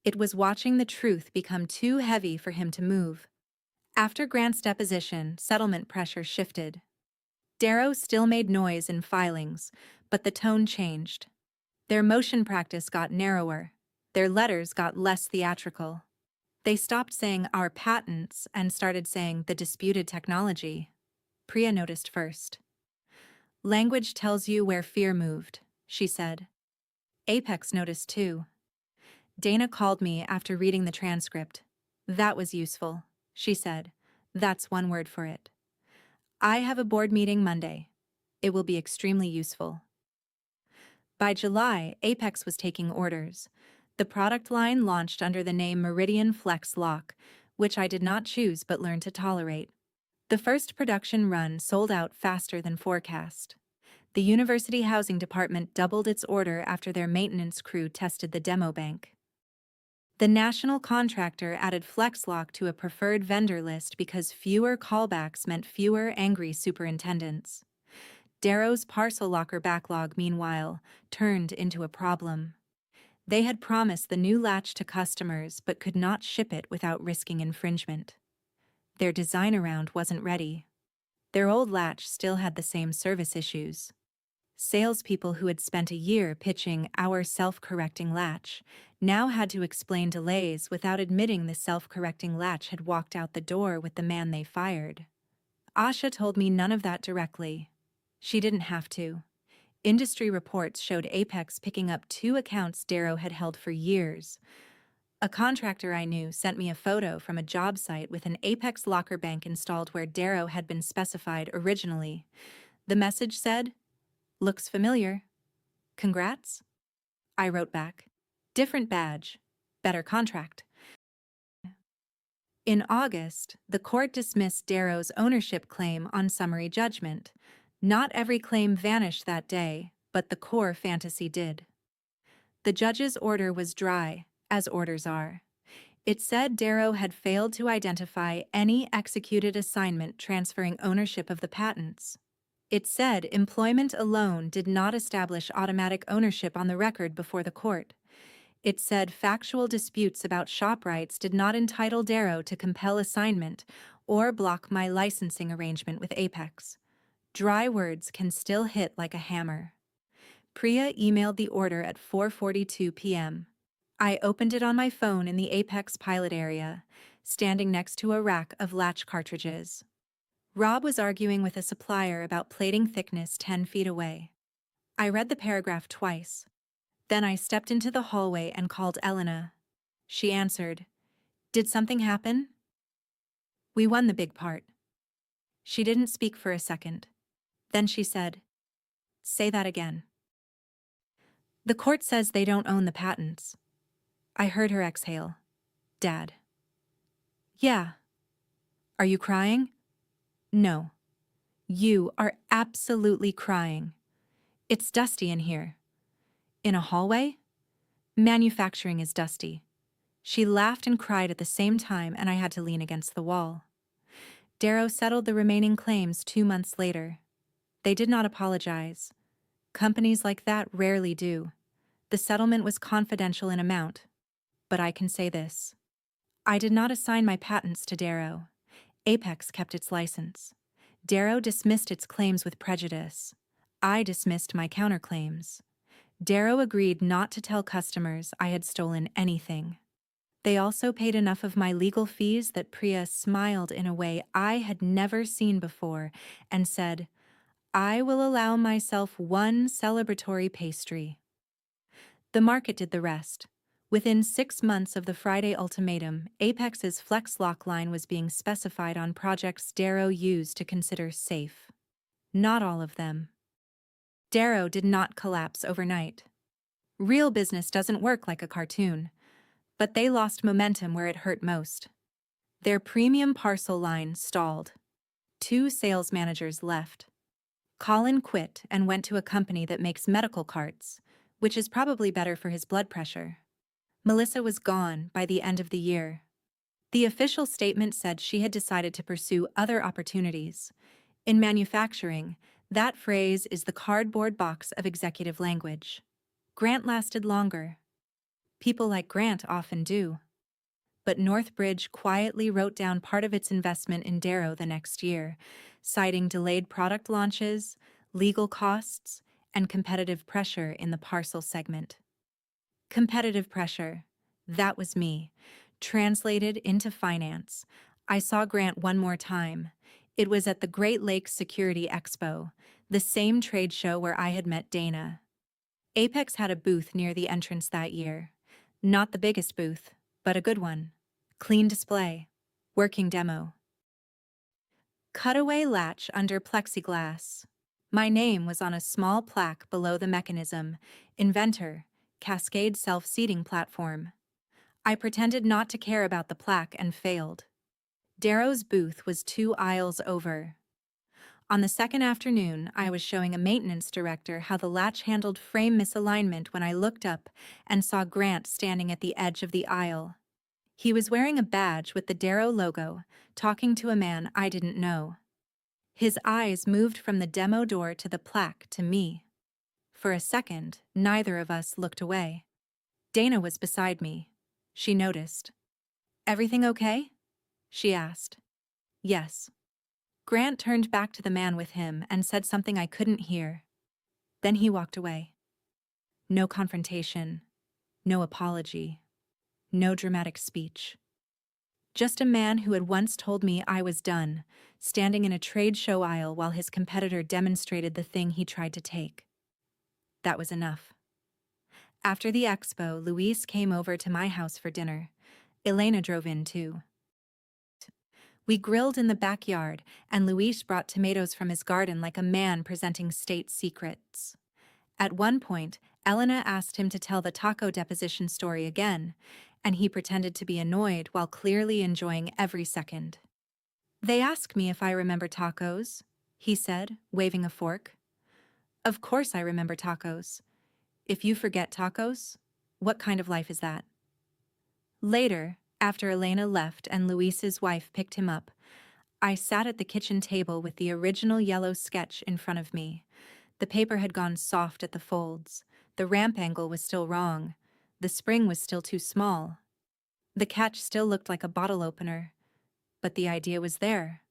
It was watching the truth become too heavy for him to move. After Grant's deposition, settlement pressure shifted. Darrow still made noise in filings, but the tone changed. Their motion practice got narrower. Their letters got less theatrical. They stopped saying "our patents" and started saying "the disputed technology." Priya noticed first. Language tells you where fear moved, she said. Apex noticed too. Dana called me after reading the transcript. That was useful, she said. That's one word for it. I have a board meeting Monday. It will be extremely useful. By July, Apex was taking orders. The product line launched under the name Meridian Flex Lock, which I did not choose but learned to tolerate. The first production run sold out faster than forecast. The University Housing Department doubled its order after their maintenance crew tested the demo bank. The national contractor added FlexLock to a preferred vendor list because fewer callbacks meant fewer angry superintendents. Darrow's parcel locker backlog, meanwhile, turned into a problem. They had promised the new latch to customers but could not ship it without risking infringement. Their design around wasn't ready. Their old latch still had the same service issues. Salespeople who had spent a year pitching our self-correcting latch now had to explain delays without admitting the self-correcting latch had walked out the door with the man they fired. Asha told me none of that directly. She didn't have to. Industry reports showed Apex picking up 2 accounts Darrow had held for years. A contractor I knew sent me a photo from a job site with an Apex locker bank installed where Darrow had been specified originally. The message said, "Looks familiar. Congrats?" I wrote back, "Different badge. Better contract." In August, the court dismissed Darrow's ownership claim on summary judgment. Not every claim vanished that day, but the core fantasy did. The judge's order was dry, as orders are. It said Darrow had failed to identify any executed assignment transferring ownership of the patents. It said employment alone did not establish automatic ownership on the record before the court. It said factual disputes about shop rights did not entitle Darrow to compel assignment or block my licensing arrangement with Apex. Dry words can still hit like a hammer. Priya emailed the order at 4:42 p.m. I opened it on my phone in the Apex pilot area, standing next to a rack of latch cartridges. Rob was arguing with a supplier about plating thickness 10 feet away. I read the paragraph twice. Then I stepped into the hallway and called Elena. She answered, "Did something happen?" "We won the big part." She didn't speak for a second. Then she said, "Say that again." "The court says they don't own the patents." I heard her exhale. "Dad." "Yeah." "Are you crying?" "No." "You are absolutely crying. It's dusty in here." "In a hallway?" "Manufacturing is dusty." She laughed and cried at the same time, and I had to lean against the wall. Darrow settled the remaining claims 2 months later. They did not apologize. Companies like that rarely do. The settlement was confidential in amount. But I can say this. I did not assign my patents to Darrow. Apex kept its license. Darrow dismissed its claims with prejudice. I dismissed my counterclaims. Darrow agreed not to tell customers I had stolen anything. They also paid enough of my legal fees that Priya smiled in a way I had never seen before and said, "I will allow myself one celebratory pastry." The market did the rest. Within 6 months of the Friday ultimatum, Apex's Flex Lock line was being specified on projects Darrow used to consider safe. Not all of them. Darrow did not collapse overnight. Real business doesn't work like a cartoon. But they lost momentum where it hurt most. Their premium parcel line stalled. 2 sales managers left. Colin quit and went to a company that makes medical carts, which is probably better for his blood pressure. Melissa was gone by the end of the year. The official statement said she had decided to pursue other opportunities. In manufacturing, that phrase is the cardboard box of executive language. Grant lasted longer. People like Grant often do. But Northbridge quietly wrote down part of its investment in Darrow the next year, citing delayed product launches, legal costs, and competitive pressure in the parcel segment. Competitive pressure. That was me. Translated into finance. I saw Grant one more time. It was at the Great Lakes Security Expo, the same trade show where I had met Dana. Apex had a booth near the entrance that year. Not the biggest booth, but a good one. Clean display. Working demo. Cutaway latch under plexiglass. My name was on a small plaque below the mechanism. Inventor. Cascade self-seating platform. I pretended not to care about the plaque and failed. Darrow's booth was 2 aisles over. On the second afternoon, I was showing a maintenance director how the latch handled frame misalignment when I looked up and saw Grant standing at the edge of the aisle. He was wearing a badge with the Darrow logo, talking to a man I didn't know. His eyes moved from the demo door to the plaque to me. For a second, neither of us looked away. Dana was beside me. She noticed. "Everything okay?" she asked. "Yes." Grant turned back to the man with him and said something I couldn't hear. Then he walked away. No confrontation, no apology, no dramatic speech. Just a man who had once told me I was done, standing in a trade show aisle while his competitor demonstrated the thing he tried to take. That was enough. After the expo, Luis came over to my house for dinner. Elena drove in too. We grilled in the backyard, and Luis brought tomatoes from his garden like a man presenting state secrets. At one point, Elena asked him to tell the taco deposition story again, and he pretended to be annoyed while clearly enjoying every second. "They ask me if I remember tacos," he said, waving a fork. "Of course I remember tacos. If you forget tacos, what kind of life is that?" Later, after Elena left and Luis's wife picked him up, I sat at the kitchen table with the original yellow sketch in front of me. The paper had gone soft at the folds. The ramp angle was still wrong. The spring was still too small. The catch still looked like a bottle opener. But the idea was there.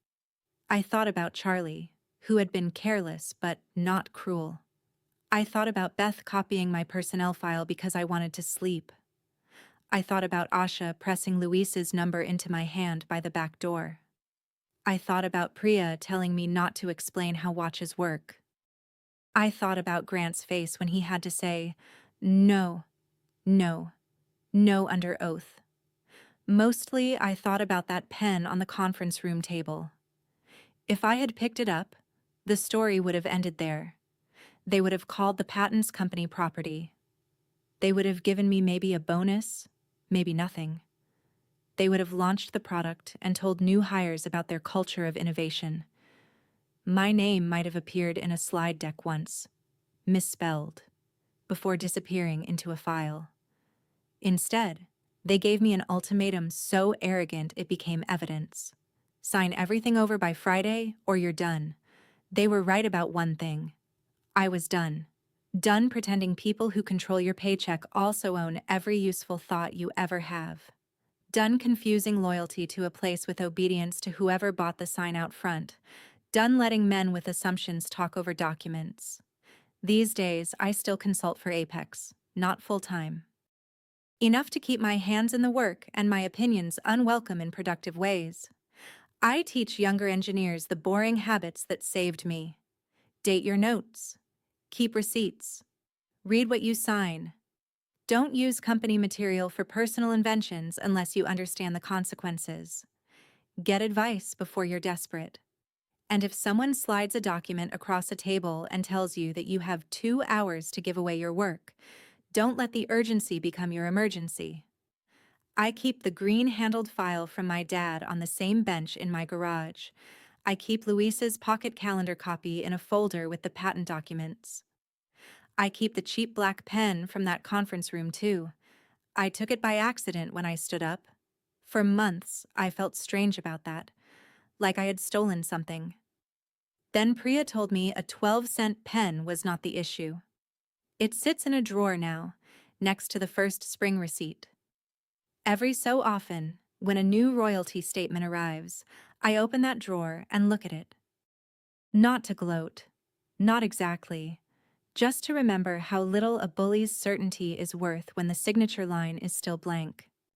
I thought about Charlie, who had been careless but not cruel. I thought about Beth copying my personnel file because I wanted to sleep. I thought about Asha pressing Luis's number into my hand by the back door. I thought about Priya telling me not to explain how watches work. I thought about Grant's face when he had to say, "No, no, no" under oath. Mostly, I thought about that pen on the conference room table. If I had picked it up, the story would have ended there. They would have called the patents company property. They would have given me maybe a bonus, maybe nothing. They would have launched the product and told new hires about their culture of innovation. My name might have appeared in a slide deck once, misspelled, before disappearing into a file. Instead, they gave me an ultimatum so arrogant it became evidence. Sign everything over by Friday or you're done. They were right about one thing. I was done. Done pretending people who control your paycheck also own every useful thought you ever have. Done confusing loyalty to a place with obedience to whoever bought the sign out front. Done letting men with assumptions talk over documents. These days, I still consult for Apex, not full-time. Enough to keep my hands in the work and my opinions unwelcome in productive ways. I teach younger engineers the boring habits that saved me. Date your notes. Keep receipts. Read what you sign. Don't use company material for personal inventions unless you understand the consequences. Get advice before you're desperate. And if someone slides a document across a table and tells you that you have 2 hours to give away your work, don't let the urgency become your emergency. I keep the green-handled file from my dad on the same bench in my garage. I keep Luis's pocket calendar copy in a folder with the patent documents. I keep the cheap black pen from that conference room too. I took it by accident when I stood up. For months, I felt strange about that, like I had stolen something. Then Priya told me a 12-cent pen was not the issue. It sits in a drawer now, next to the first spring receipt. Every so often, when a new royalty statement arrives, I open that drawer and look at it. Not to gloat, not exactly, just to remember how little a bully's certainty is worth when the signature line is still blank.